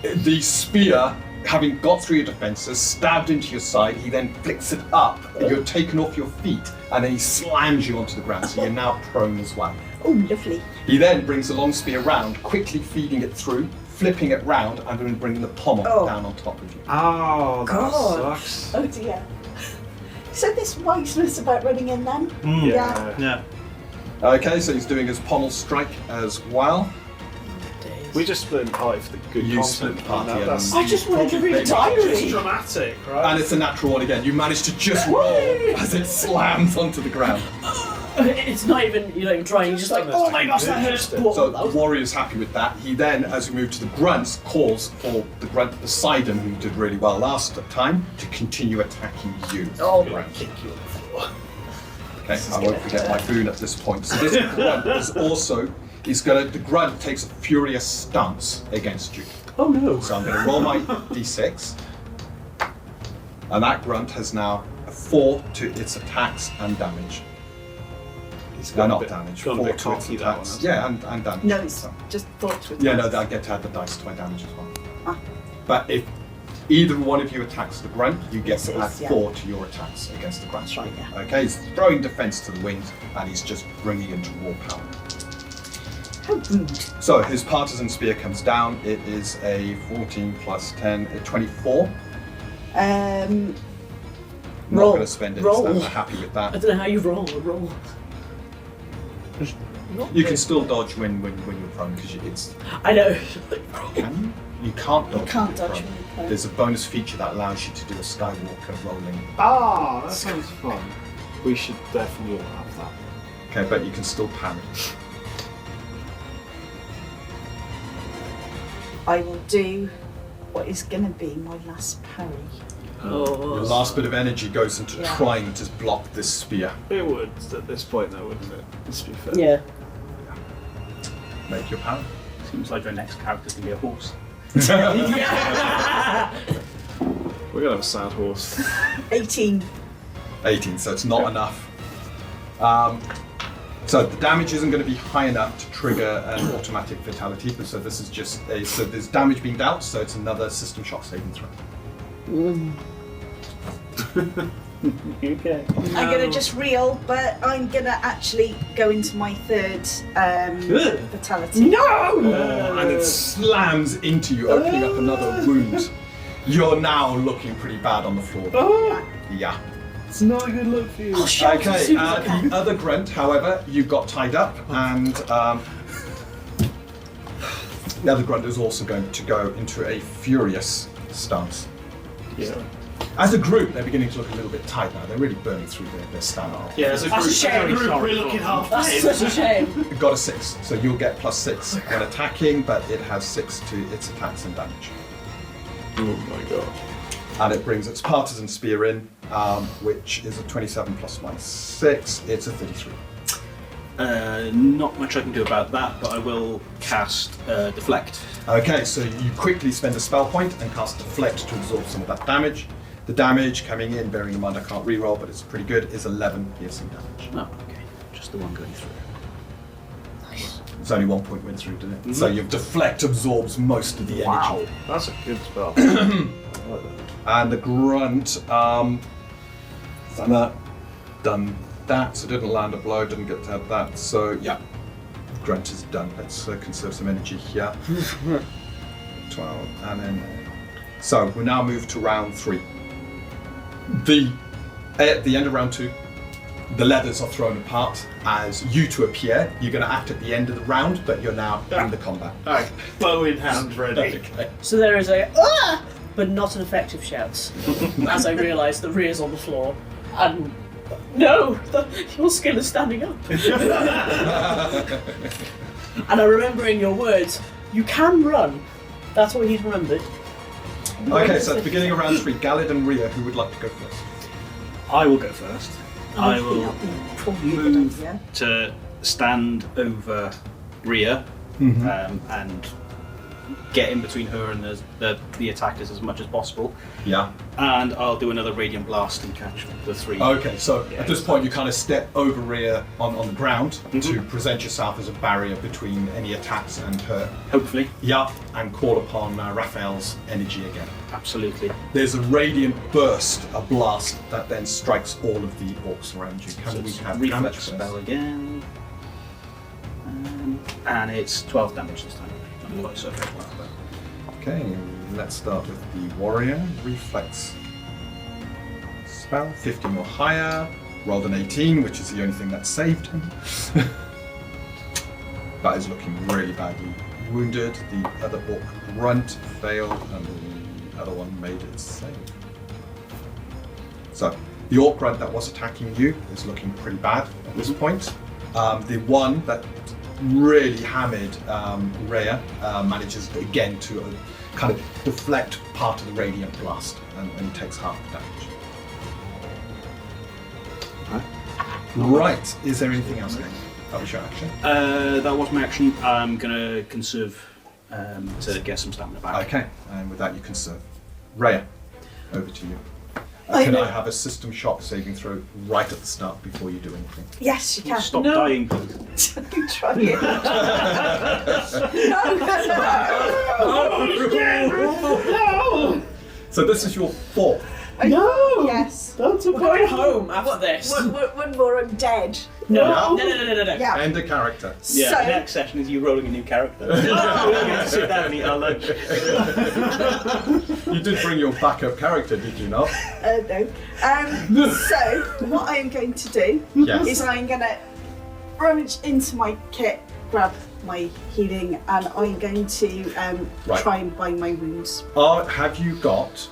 The spear, having got through your defences, stabbed into your side, he then flicks it up. You're taken off your feet, and then he slams you onto the ground, so you're now prone as well. Oh, lovely. He then brings the long spear round, quickly feeding it through, flipping it round, and then bringing the pommel Oh. down on top of you. Oh, that God. sucks. Oh dear. So this wiseness about running in then? Yeah. Yeah. Okay, so he's doing his pommel strike as well. We just split in party for the good You content. split the party, and that's I just wanted to read a Maybe. it's diary. dramatic, right? And it's a natural one again. You manage to just roll as it slams onto the ground. It's not even, you're not even trying, you're just like, oh my gosh, that hurts. So the warrior's happy with that. He then, as we move to the grunts, calls for the grunt Poseidon, who did really well last time, to continue attacking you. Oh, Grunt. Okay, is I won't gonna forget my hurt. boon at this point. So this grunt is also, the grunt takes a furious stance against you. Oh no. So I'm going to roll my d6, and that grunt has now a 4 to its attacks and damage. He's No, got a not bit- damage. gone a 4 bit to its cocky, that one, attacks. hasn't Yeah, and damage. No, it's So- just thoughts with Yeah, no, words. I get to add the dice to my damage as well. Ah. But if either one of you attacks the grunt, you get Yes, to it add is, yeah. 4 to your attacks against the grunt. That's right, yeah. Okay, he's throwing defense to the wings, and he's just bringing into raw power. How rude. So his partisan spear comes down. It is a 14 plus 10, a 24. I'm not Roll. going to spend it. Roll. So I'm happy with I that. don't know how you roll. You can still dodge when you're prone because it's. I know. Can you? You can't dodge. You can't when you're dodge prone. when you're prone. There's a bonus feature that allows you to do a Skywalker rolling. Ah, that sounds fun. We should definitely all have that. Okay, but you can still parry. I will do what is going to be my last parry. Your last bit of energy goes into Yeah. trying to block this spear. It would at this point, though, wouldn't it? Let's be fair. Yeah. Make your power. Seems like our next character's gonna be a horse. We're gonna have a sad horse. 18. 18, so it's not enough. So the damage isn't going to be high enough to trigger an automatic fatality, but so this is just so there's damage being dealt, so it's another system shock saving throw. Okay. I'm going to just reel, but I'm going to actually go into my third fatality. No! And it slams into you, opening up another wound. You're now looking pretty bad on the floor. Yeah. It's not a good look for you. Oh, shit, as Okay, soon as I can. the other grunt, however, you got tied up, and the other grunt is also going to go into a furious stance. Yeah. As a group, they're beginning to look a little bit tight now. They're really burning through their stamina. Yeah, as a That's a shame. We're looking half That's such a shame. It got a 6, so you'll get +6 when attacking, but it has 6 to its attacks and damage. Oh my god. And it brings its partisan spear in, which is a 27 plus minus 6. It's a 33. Not much I can do about that, but I will cast Deflect. Okay, so you quickly spend a spell point and cast Deflect to absorb some of that damage. The damage coming in, bearing in mind I can't reroll, but it's pretty good, is 11 piercing damage. Oh, okay. Just the one going through. It's only 1 point went through, didn't it? So your deflect absorbs most of the energy. That's a good spell. And the grunt, done that, so didn't land a blow, didn't get to have that. So yeah, grunt is done. Let's conserve some energy here. 12, and then. So we now move to round 3. At the end of round 2, the leathers are thrown apart as you two appear. You're going to act at the end of the round, but you're now in the combat. Alright, bow in hand, ready. Okay. So there is a ah, but not an effective shout. As I realise the Rhea's on the floor, and no, your skill is standing up. And I remember in your words, you can run. That's what he's remembered. Okay, so at the beginning of round 3, Galad and Rhea, who would like to go first? I will go first. I will Probably a good move idea. to stand over Rhea and get in between her and the attackers as much as possible. Yeah. And I'll do another Radiant Blast and catch the 3. Okay, so at this point you kind of step over Rhea on the ground to present yourself as a barrier between any attacks and her. Hopefully. Yeah, and call upon Raphael's energy again. Absolutely. There's a radiant burst, a blast, that then strikes all of the orcs around you. Can we have damage reflex first? spell again. And it's 12 damage this time. Not quite so bad. Okay, let's start with the warrior. Reflex spell, 15 or higher. Rolled an 18, which is the only thing that saved him. That is looking really badly wounded. The other orc grunt failed, and the other one made its save. So, the orc grunt that was attacking you is looking pretty bad at this point. The one that really hammered Rhea manages again to kind of deflect part of the radiant blast, and he takes half the damage. Right, is there anything else going on? That was your action. That was my action. I'm gonna conserve to get some stamina back. Okay, and with that you conserve. Rhea, over to you. I Can know. I have a system shock saving throw right at the start before you do anything? Yes, you can. Stop No. dying, please. Try it. So this is your 4th. No! Yes. That's a We're going home after this. One more, I'm dead. No, no. Yeah. End a character. Yeah, So- next session is you rolling a new character. We're going to sit down and eat our lunch. You did bring your backup character, did you not? No. So, what I am going to do Yes. is I'm going to rummage into my kit, grab my healing, and I'm going to Right. try and bind my wounds. Have you got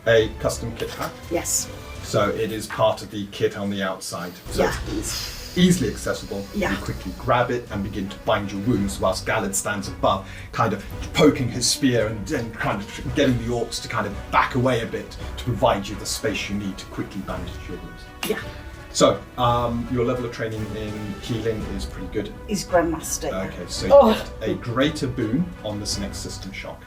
a custom kit pack? Yes. So it is part of the kit on the outside. So Yeah. it's easily accessible. Yeah. You quickly grab it and begin to bind your wounds whilst Galad stands above, kind of poking his spear and kind of getting the orcs to kind of back away a bit to provide you the space you need to quickly bandage your wounds. Yeah. So, your level of training in healing is pretty good. Is Grandmaster. Okay, so Oh. you get a greater boon on this next system shock.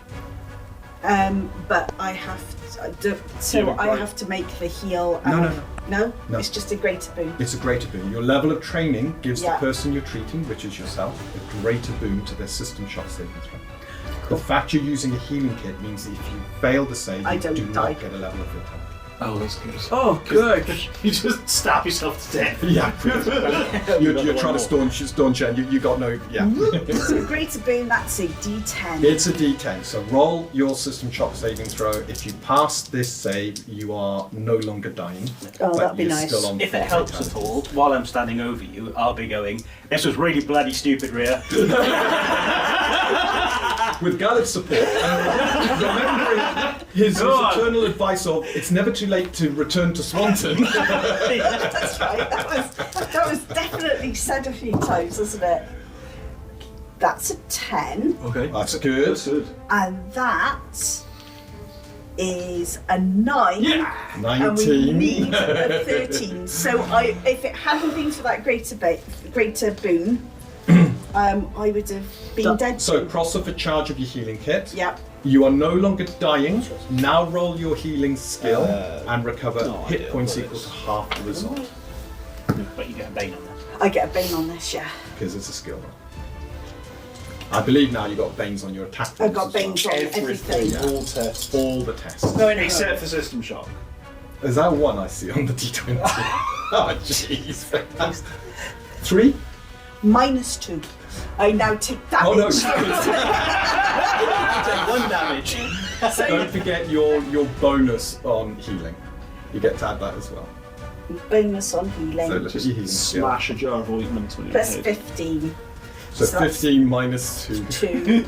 But I have to, I have to make the heal. No. No? No. It's just a greater boon. It's a greater boon. Your level of training gives Yeah. the person you're treating, which is yourself, a greater boon to their system shock saving throw. The fact you're using a healing kit means that if you fail the save, I you don't do die. not get a level of vitality. Oh, that's good. Oh, good. You just stab yourself to death. Yeah, you're trying to staunch and you got no. Yeah. So a greater boon, that's a D10. It's a D10, so roll your system shock saving throw. If you pass this save, you are no longer dying. Oh, but that'd be you're nice. Still on If full it helps vitality. at all, while I'm standing over you, I'll be going, this was really bloody stupid, Rhea. With Galad's support, remembering his eternal advice of it's never too late to return to Swanton. That's right. That was definitely said a few times, wasn't it? That's a 10, Okay. That's good. That's good. and that is a 9. And we 19. need a 13. So if it hadn't been for that greater boon, I would have been dead. So cross off a charge of your healing kit. Yep. You are no longer dying. Now roll your healing skill and recover no hit idea points what equal it to is. half the result. But you get a bane on that. I get a bane on this, yeah. Because it's a skill roll. I believe now you got Banes on your attack. I've got rolls as well. Banes on everything. Yeah. All tests. All the tests. No, no, Except for system shock. Is that one I see on the D20? Oh, jeez. 3? -2. I now take damage. Oh, no. You take 1 damage. Don't forget your bonus on healing. You get to add that as well. Bonus on healing. So look at your healing skill. Smash a jar of ointment when you're Plus hit. 15. So So that's 15 minus 2. 2.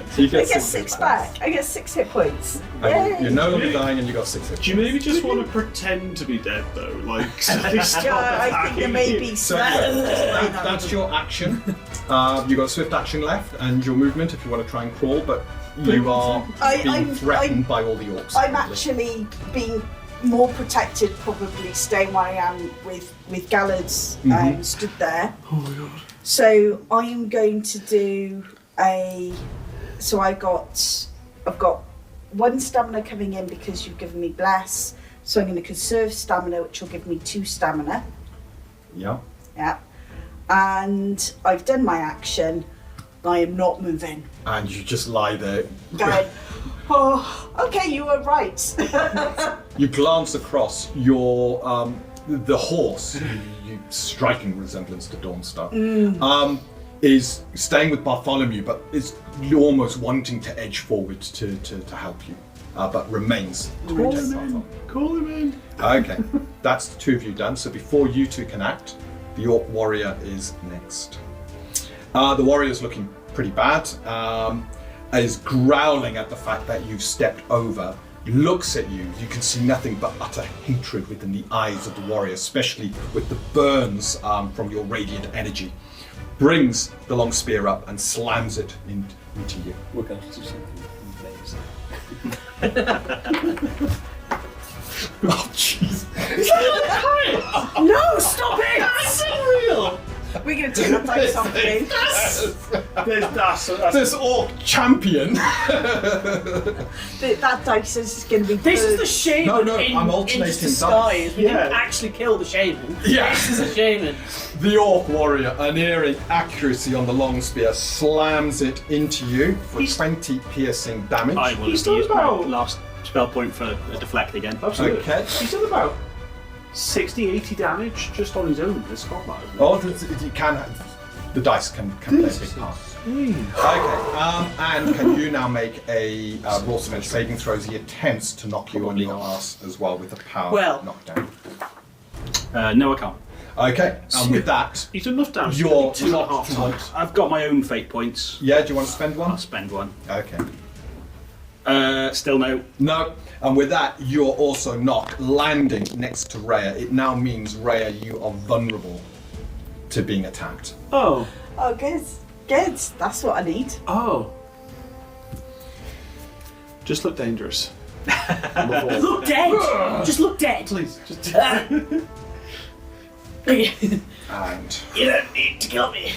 So you I get get 6 back. I get 6 hit points. And Yay. you're no longer dying and you got 6 hit Do you maybe just want to pretend to be dead though? Like, so they stop Yeah, I think there attacking may you. be So some. anyway, that's your action. You've got swift action left and your movement if you want to try and crawl, but you are being I'm threatened by all the orcs. I'm currently. actually being more protected, probably staying where I am with Galad's stood there. Oh my god. So I am going to do a. So I've got 1 stamina coming in because you've given me bless. So I'm going to conserve stamina, which will give me 2 stamina. Yeah. Yeah. And I've done my action. I am not moving. And you just lie there. Going, oh, okay, you were right. You glance across your the horse, you striking resemblance to Dawnstar, is staying with Bartholomew, but is almost wanting to edge forward to help you, but remains. Call him in. Call him in. Okay, that's the 2 of you done. So before you 2 can act, the Orc Warrior is next. The warrior's looking pretty bad. Is growling at the fact that you've stepped over. Looks at you. You can see nothing but utter hatred within the eyes of the warrior, especially with the burns from your radiant energy. Brings the long spear up and slams it into you. We're going to do something. Oh, jeez. No, stop it! That's unreal. We're going to turn that dice off, please. That's This orc champion. That dice is going to be. This is the shaman No, no, in, I'm in alternating disguise. We didn't Yeah. actually kill the shaman. Yeah. This is a shaman. The Orc Warrior, unerring accuracy on the long spear, slams it into you for 20 piercing damage. I will He's use done my about- last spell point for a deflect again. Absolutely. Okay. He's done about 60, 80 damage just on his own this combat. Oh, you can. The dice can play a big part. Okay, and can you now make a roll some saving throws? He attempts to knock you on your ass as well with the power Well. knockdown. No, I can't. Okay, and with that, He's done enough damage. You're 2.5 times. I've got my own fate points. yeah, do you want to spend I'll one? spend one. Okay. Still no. No, and with that, you're also knocked, landing next to Rhea. It now means, Rhea, you are vulnerable to being attacked. Oh. Oh, good. Good. That's what I need. Oh. Just look dangerous. Look dead. Just look dead. Please. Just You And don't need to kill me.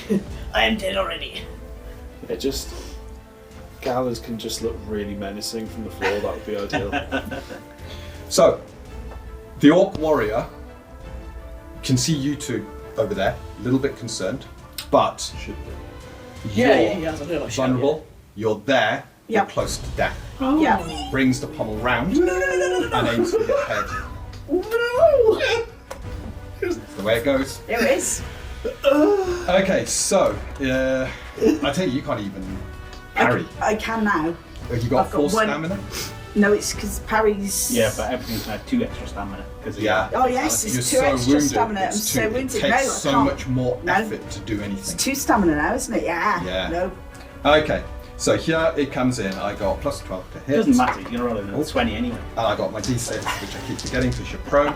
I am dead already. it just. Galas can just look really menacing from the floor. That would be ideal. so, the Orc Warrior can see you 2 over there, a little bit concerned, but Should be. Yeah, you're yeah, I know. vulnerable. You're there. You're Yep. close to death. Yeah. Brings the pommel round and aims for your head. No! That's the way it goes. There it is. Okay, so I tell you can't even parry. I can now. Have you got I've got 4 one. stamina? No, it's because parry's. Yeah, but everything's had 2 extra stamina. Yeah. Oh, yes, it's You're 2 so extra wounded. stamina. I'm It's so too- wounded. It No, I takes so can't. much more No. effort to do It's anything. 2 stamina now, isn't it? Yeah. Yeah. No. Okay, so here it comes in. I got plus 12 to It hit. doesn't matter, you're going to roll another 20 anyway. And I got my d6, which I keep forgetting because you're prone.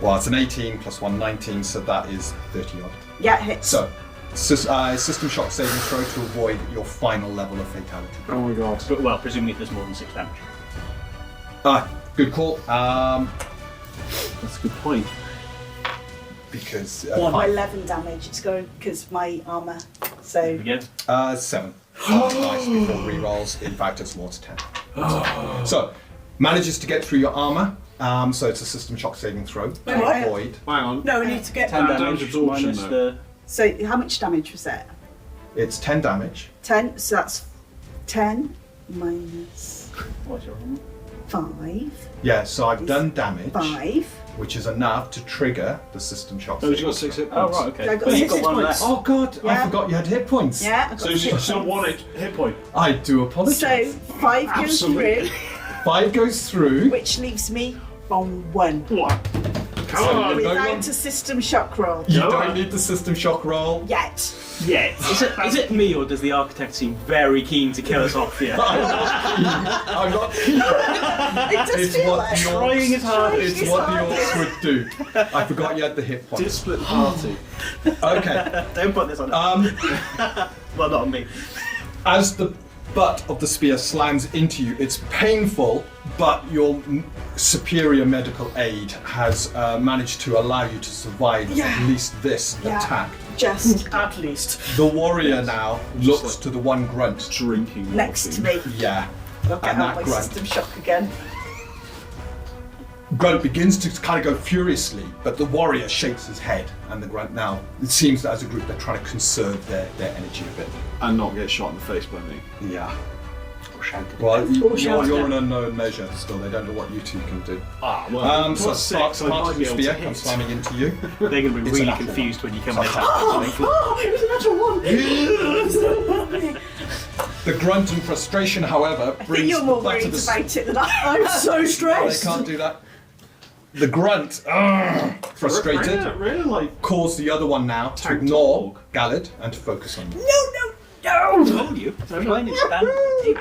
Well, it's an 18 plus 1, 19, so that is 30 odd. Yeah, it hits. So, system shock saving throw to avoid your final level of fatality. Oh my god. But, well, presumably there's more than 6 damage. Good call. That's a good point. Because One. My 11 damage. It's going because my armor. So. There we go. 7. Nice before rerolls. In fact, it's more to 10. So, manages to get through your armor. So it's a system shock saving throw to Right. avoid. Hang on. No, we need to get 10 damage damage absorption, minus though. the... So how much damage was that? It's 10 damage. 10. So that's 10 minus What's your roll? 5. Yeah, so I've done damage, 5. which is enough to trigger the system shock. Oh, you got 6 hit Oh, points. right, okay. I got But you've 6 got one points. less. Oh god, I Yeah. forgot you had hit points. Yeah, I got So 6 you still points. want a hit point. I do apologise. So 5 goes Absolutely. through, 5 goes through. which leaves me on 1. What? Come So on. you don't Without want- a system shock roll. You No. don't need the system shock roll. Yet. Yet. Is it me, or does the architect seem very keen to kill us off here? I'm not keen. It does It's feel what like the Trying his hardest. It's His what the hardest. orcs would do. I forgot you had the hit Did points. split the party. Okay. Don't put this on. Well, not on me. As the butt of the spear slams into you, it's painful, but your superior medical aid has managed to allow you to survive at least this attack. Just At least. The warrior now looks like- to the one grunt. Drinking. next to morphine. me. Yeah. I'll get And out that my grunt. system shock again. Grunt begins to kind of go furiously, but the warrior shakes his head, and the grunt now, it seems that as a group they're trying to conserve their energy a bit. And not get shot in the face by me. Yeah. Or shout. Well, shout you're down. an unknown measure still, they don't know what you two can do. Ah, well. So plus Spark 6, I might Spark be the able to spear hit. comes slamming into you. They're going to be It's a really natural confused when you come So- and attack. aren't they? Oh, it was a natural one! The grunt in frustration, however, I think brings you're the more butt worried of the about it than I am. I'm so They stressed! can't do that. The grunt, frustrated, Really, like. calls the other one now to Tank ignore dog. Galad and to focus on you. I told you. Don't mind it, Dan.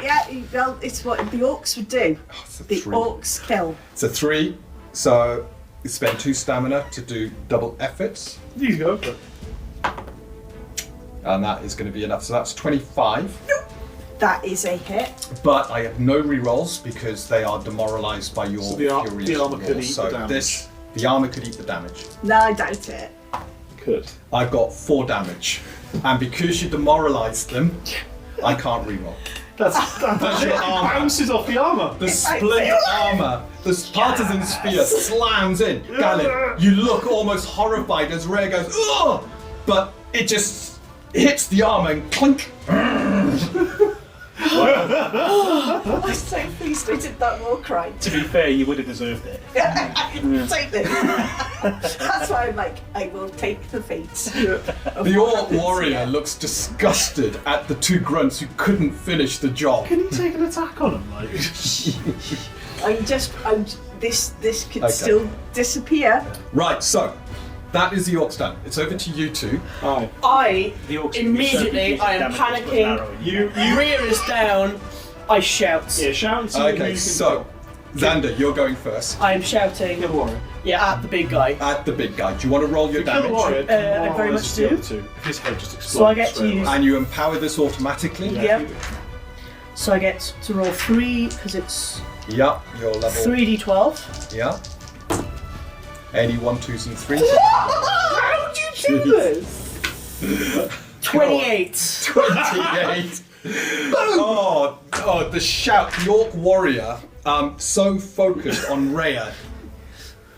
Yeah, well, it's what the orcs would do. Oh, it's a The 3. orcs kill. It's a 3, so you spend 2 stamina to do double efforts, You go for it. and that is going to be enough. So that's 25, That is a hit. but I have no rerolls because they are demoralised by your So the furious armour could roar. eat So the damage. the armour could eat the damage. No, I doubt it. Could. I've got 4 damage, and because you demoralised them, I can't reroll. That's your it armour. bounces off the armour. The split armour, the partisan spear slams in. Galad, you look almost horrified as Rhea goes, ugh! But it just hits the armour and clink. I'm so pleased I did that war cry. To be fair, you would have deserved it. Take this. That's why I'm like, I will take the fate. The orc warrior looks disgusted at the 2 grunts who couldn't finish the job. Can you take an attack on him? Like. This could Okay. still disappear. Right, so that is the orcs done. It's over to you two. Aye. I The orcs immediately, I am panicking. Rear is down. I shout. Yeah, shout and see Okay, who you can so Xander, you're going first. I am shouting. kill the warrior. Yeah, at the big guy. At the big guy. Do you want to roll your Kill the damage? warrior. I very much the do. other two. His head just explodes. So I get to straight use- away. And you empower this automatically? Yep. So I get to roll 3 because it's Yep, your level. 3d12. Yeah. Any 1, 2s, and 3s. How do you do this? 28. 28. Oh, the shout. The orc warrior, so focused on Rhea,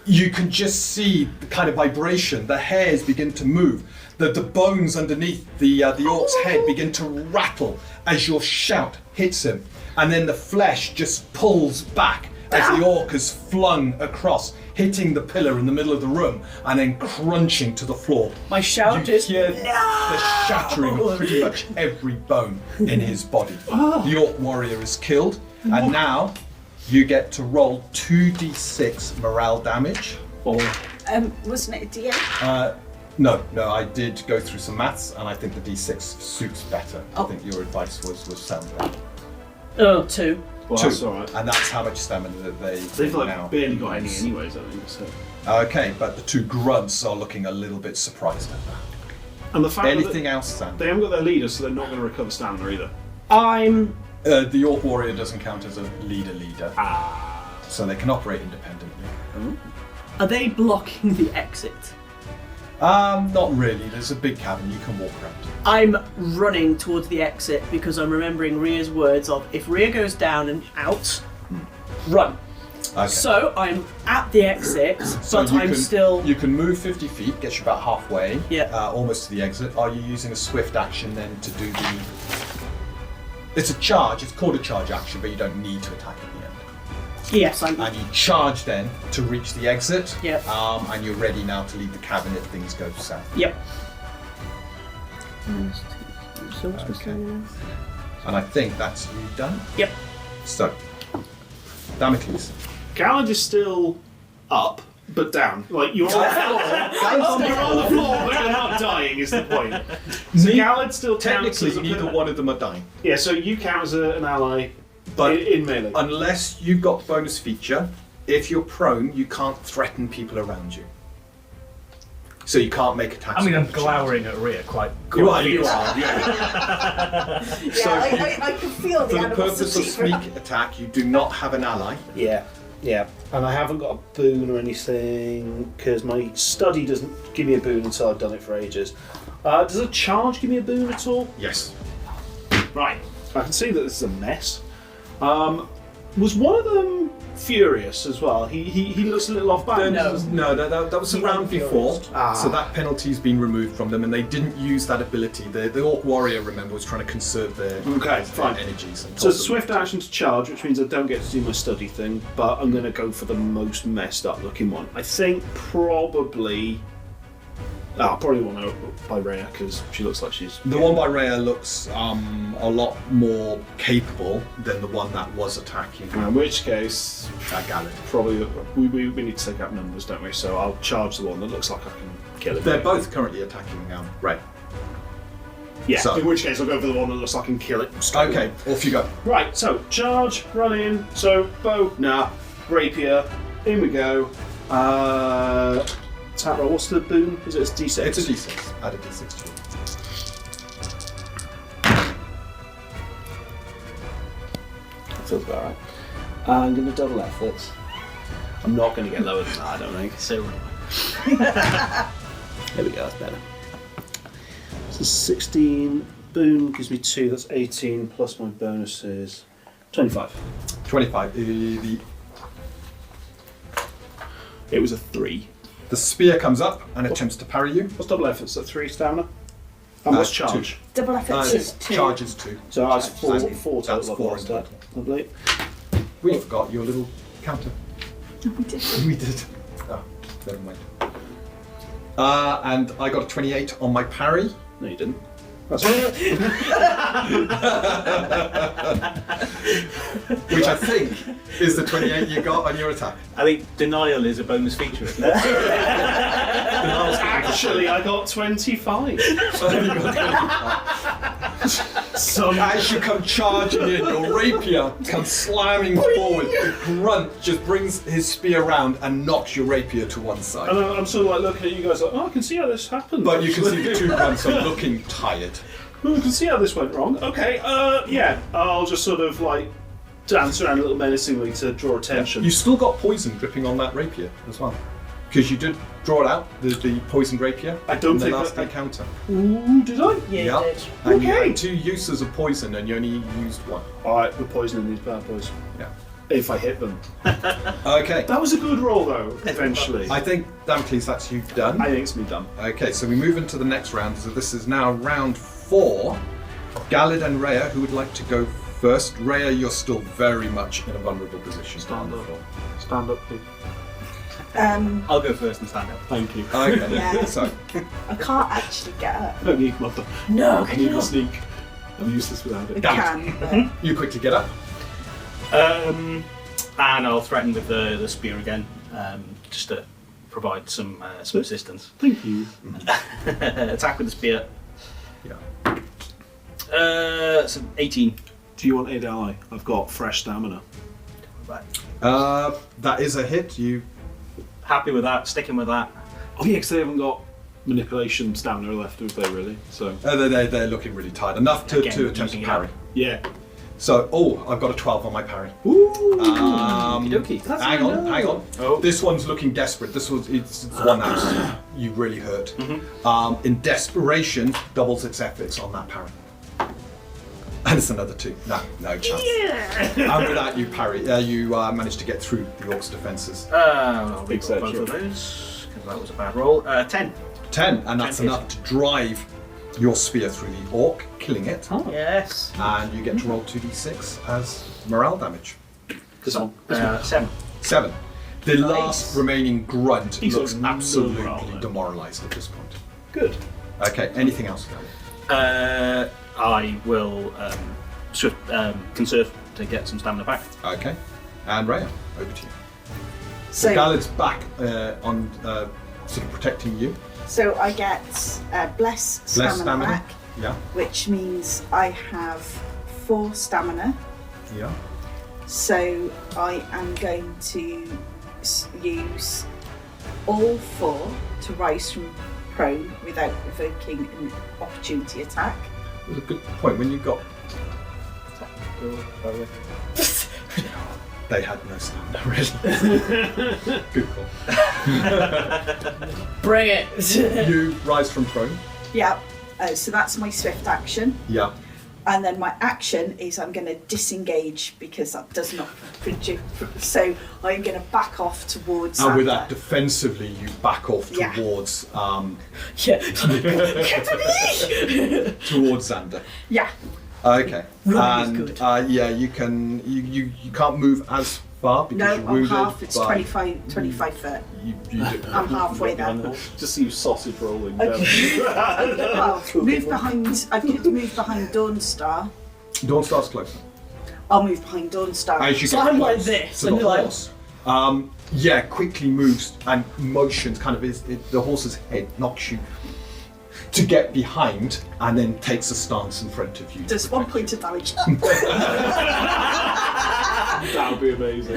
you can just see the kind of vibration. The hairs begin to move. The bones underneath the orc's head begin to rattle as your shout hits him. And then the flesh just pulls back as the orc is flung across, hitting the pillar in the middle of the room and then crunching to the floor. My shout You is hear the shattering of pretty much every bone in his body. The orc warrior is killed, and now you get to roll 2d6 morale damage. Wasn't it a D8? No, I did go through some maths, and I think the d6 suits better. I Oh. think your advice was sound there. 2. Well, 2, that's alright. and that's how much stamina that They've like now barely got any use. anyways, I think. So. Okay, but the 2 grunts are looking a little bit surprised at that. And the fact Anything that else, Sam? they haven't got their leader, so they're not going to recover stamina either. I'm. The Orc Warrior doesn't count as a leader, Ah. so they can operate independently. Are they blocking the exit? Not really. There's a big cabin you can walk around. I'm running towards the exit because I'm remembering Rhea's words of if Rhea goes down and out, run. Okay. So I'm at the exit, So but you I'm can, still. You can move 50 feet, gets you about halfway, Yeah. almost to the exit. Are you using a swift action then to do the... It's a charge, it's called a charge action, but you don't need to attack at the end. Yes, I'm. And you charge then to reach the exit, Yep. and you're ready now to leave the cabin if things go south. Yep. Okay. And I think that's you done. Yep. So, Damocles. Galad is still up, but down. Like, you're on the floor. You're on the floor, but you're not dying, is the point. So Galad still counts as Technically, neither one of them are dying. Yeah, so you count as an ally But in melee. unless you've got the bonus feature, if you're prone, you can't threaten people around you. So you can't make attacks. I mean, I'm with the glowering at Rhea quite. You are, fiercely. you are, yeah. Yeah, I can feel the For the purpose of animosity. sneak attack, you do not have an ally. Yeah, yeah. And I haven't got a boon or anything, because my study doesn't give me a boon until I've done it for ages. Does a charge give me a boon at all? Yes. Right. I can see that this is a mess. Was one of them furious as well? He looks a little off balance. No, that was a round before, Ah. so that penalty's been removed from them, and they didn't use that ability. The Orc Warrior, remember, was trying to conserve their, Okay, fine. their energies. And So toss them. swift action to charge, which means I don't get to do my study thing, but I'm going to go for the most messed up looking one. I think probably... probably one out by Rhea, because she looks like she's... The one by Rhea looks a lot more capable than the one that was attacking In which case, Galad. probably we need to take out numbers, don't we? So I'll charge the one that looks like I can kill it. They're both currently attacking Rhea. Yeah, so- in which case I'll go for the one that looks like I can kill it. Okay, off you go. Right, so charge, run in, so bow, rapier, in we go. Attack roll, what's the boon? Is it a D6? It's a D6. Add a D6 to it. That feels about right. I'm going to double efforts. I'm not going to get lower than that, I don't think. So There we go, that's better. So 16, boon gives me 2, that's 18, plus my bonus is 25. 25. It was a 3. The spear comes up and attempts to parry you. What's double efforts? So 3 stamina? And what's charge? Double efforts is 2. Charge is 2. So that's 4 That's total. 4 I've lost. Lovely. We forgot your little counter. We did. We did. Oh, never mind. And I got a 28 on my parry. No, you didn't. That's right. Which I think is the 28 you got on your attack. I think denial is a bonus feature, isn't it? Actually, I got 25. So as you come charging in, your rapier comes slamming forward. The grunt just brings his spear round and knocks your rapier to one side. And I'm sort of like looking at you guys like, I can see how this happened. But you can see the two grunts are looking tired. I can see how this went wrong. Okay, I'll just sort of like dance around a little menacingly to draw attention. You still got poison dripping on that rapier as well. Because you did draw it out, the poisoned rapier. I don't in the think last I- encounter. Ooh, did I? Yeah, Yeah. you did. And you Okay. had 2 uses of poison and you only used 1. Alright, we're poisoning these bad boys. Yeah. If I hit them. Okay. That was a good roll though, eventually. I think, Damocles, that's you done. I think it's me done. Okay, so we move into the next round. So this is now round 4. Galad and Rhea, who would like to go first? Rhea, you're still very much in a vulnerable position. Stand up. Stand up, please. I'll go first and stand up. Thank you. Okay, Yeah. so I can't actually get up. I don't need mother. No, I need a sneak. I'm useless without I it. can, but you quickly get up. And I'll threaten with the spear again, just to provide some assistance. Thank you. Attack with the spear. Yeah. So 18. Do you want aid ally? I've got fresh stamina. Right. That is a hit. You Happy with that, sticking with that. Oh yeah, because they haven't got manipulation stamina left, have they really? So they're looking really tired. Enough to Again, attempt to using it parry. up. yeah. So, I've got a 12 on my parry. Ooh. Okey-dokey. That's Hang on. Oh. This one's looking desperate. It's the one that you really hurt. In desperation, doubles its efforts on that parry. And it's another 2. No chance. Yeah. And with that, you parry. You managed to get through the orc's defences. I'll Big reroll both of those, because that was a bad roll. 10. 10, and that's 10 enough to drive your spear through the orc, killing it. Yes. And you get to roll 2d6 as morale damage. This one. 7. 7. The last remaining grunt He's looks got no absolutely morale then. demoralised at this point. Good. Okay, anything else? I will conserve to get some stamina back. Okay. And Rhea, over to you. So, Galad's back on sort of protecting you. so I get bless stamina back, Yeah. which means I have 4 stamina. Yeah. So I am going to use all 4 to rise from prone without evoking an opportunity attack. It was a good point. When you got... They had no stamina, really. Good call. Bring it. You rise from prone. Yeah. So that's my swift action. Yeah. And then my action is I'm going to disengage because that does not produce. So I'm going to back off towards. And with Xander. that, defensively, you back off Yeah. towards Yeah. towards Xander. Yeah. Okay. Running And is good. yeah, you can you can't move as far because No, you're I'm wounded. half. It's but 25 foot. You do. I'm halfway there. Just see you sausage rolling down. Well, move behind. I've got to move behind Dawnstar. Dawn starts closer. I'll move behind Dawnstar. As you So get I'm like close this, to and the you're like- horse, yeah, quickly moves and motions. Kind of the horse's head knocks you to get behind, and then takes a stance in front of you. to Does 1 protect point you. of damage. That would be amazing.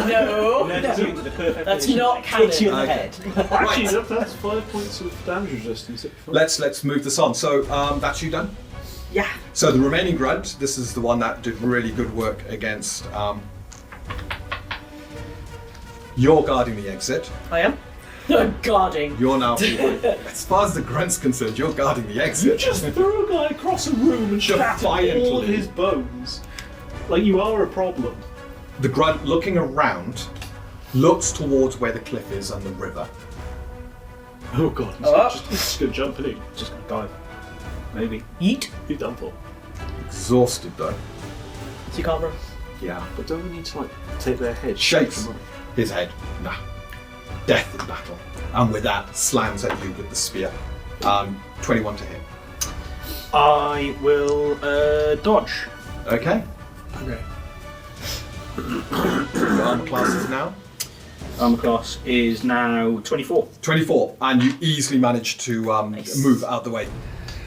No. That's not Hits you canon. in the Okay. head. Actually, that's 5 points of damage resistance. Let's move this on. So that's you done. Yeah. So the remaining grunt, this is the one that did really good work against. You're guarding the exit. I am. I'm guarding. You're now, as far as the grunt's concerned, you're guarding the You exit. just threw a guy across a room and shattered all of Defiantly. his bones. Like you are a problem. The grunt, looking around, looks towards where the cliff is and the river. Oh god, he's just gonna jump in it. Just gonna dive. Maybe. Eat. You're done for. Exhausted though. So you can't run. Yeah. But don't we need to like take their head? Shakes his head. Nah. Death in battle. And with that, slams at you with the spear. 21 to hit. I will dodge. Okay. Okay. Your armor class is now Armor class is now 24. 24, and you easily manage to move out the way.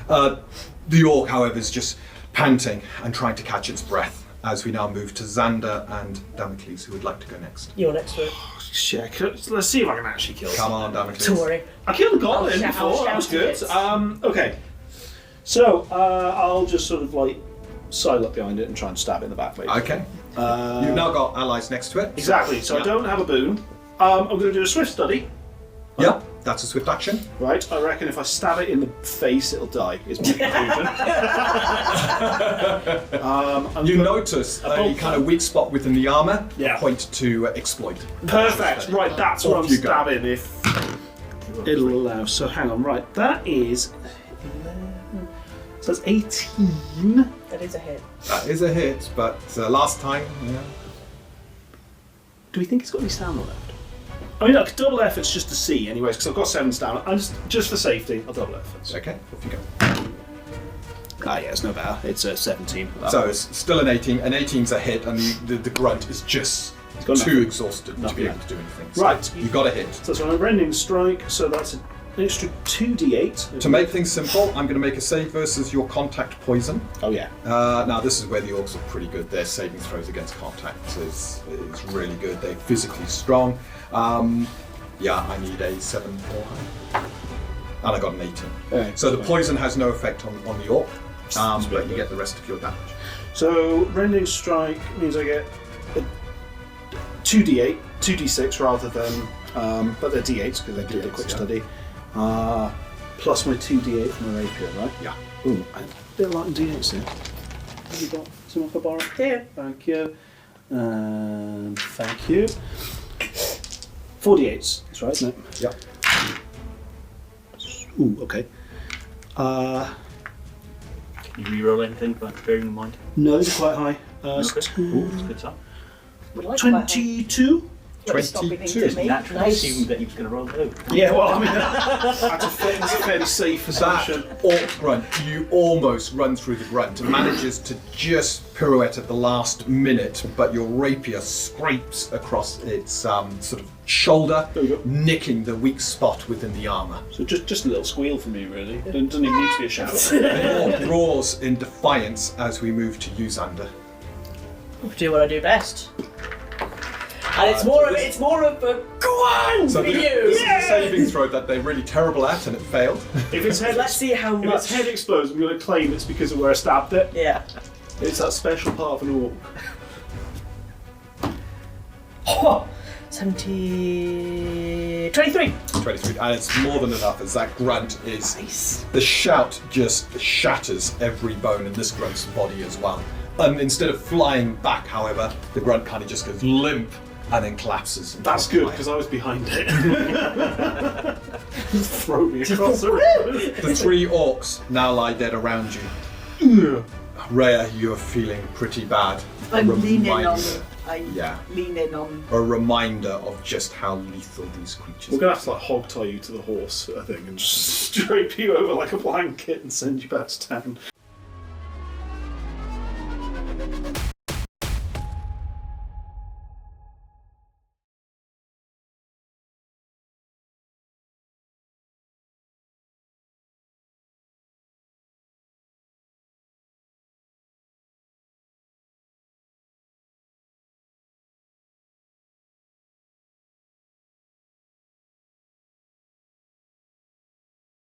The orc, however, is just panting and trying to catch its breath as we now move to Xander and Damocles, who would like to go next. You're next to it. Shit, let's see if I can actually kill Come him. on, Damocles. Don't worry. I killed a goblin I'll before, that was shout good. Okay. So, I'll just sort of like sidle up behind it and try and stab it in the back, basically. Okay. You've now got allies next to it. Exactly, so I Yeah. don't have a boon. I'm going to do a swift study. Yeah, that's a swift action. Right, I reckon if I stab it in the face, it'll die, is my conclusion. You notice a bolt kind of weak spot within the armor. Yeah. Point to exploit. Perfect, right, that's what Off I'm you go. stabbing if it'll allow. So hang on, right, that is 11. So that's 18. That is a hit. That is a hit, but last time, yeah. Do we think it's got any stamina left? I mean, I could double efforts just to see, anyways, because I've got 7 stamina. I'm just for safety, I'll double efforts. Okay, off you go. Ah, yeah, it's no better. It's a 17. So it's still an 18. An 18's a hit, and the grunt is just got too nothing. exhausted to Nothing be able left. to do anything. So Right. you got a hit. So that's a rending strike, so that's an extra 2d8. To make things simple, I'm going to make a save versus your contact poison. Oh, yeah. Now this is where the orcs are pretty good. Their saving throws against contact is really good. They're physically strong. Yeah, I need a 7 or higher. And I got an 18. Okay. So the poison has no effect on the orc, That's but you good. get the rest of your damage. So rending strike means I get a 2d8, 2d6 rather than, but they're d8s because they do the D8s, quick yeah. study. Plus my 2d8 from my rapier, right? Yeah. Ooh, I'm a bit light on d8s here. Have you got someone for borrow? Here. Thank you. And thank you. 48s. That's right, isn't it? Yep. Ooh, okay. Can you reroll anything, bearing in mind? No, these are quite high. Okay. Ooh, that's a good start. Would like 22? Stop being 22. to me. Naturally Nice. assumed that he was going to roll low. Yeah, well, I mean, that's a fairly safe assumption. That orc grunt, you almost run through the grunt. It manages to just pirouette at the last minute, but your rapier scrapes across its sort of shoulder, There we go. nicking the weak spot within the armour. So just a little squeal for me, really. Doesn't even need to be a shout. The orc roars in defiance as we move to you, Xander. Do what I do best. And it's more of a go on So for this you. is a saving throw that they're really terrible at, and it failed. If its head, Let's see how if much. its head explodes, I'm going to claim it's because of where I stabbed it. Yeah. It's that special part of an orc. Oh, 70... 23. 23, and it's more than enough as that grunt is. Nice. The shout just shatters every bone in this grunt's body as well. Instead of flying back, however, the grunt kind of just goes limp and then collapses. into That's a good, pile. because I was behind it. Throw me across the room. The three orcs now lie dead around you. Rhea, you're feeling pretty bad. I'm A leaning on. reminder- I lean in on. A reminder of just how lethal these creatures We're going to have to like hog tie you to the horse, I think, and just drape you over like a blanket and send you back to town.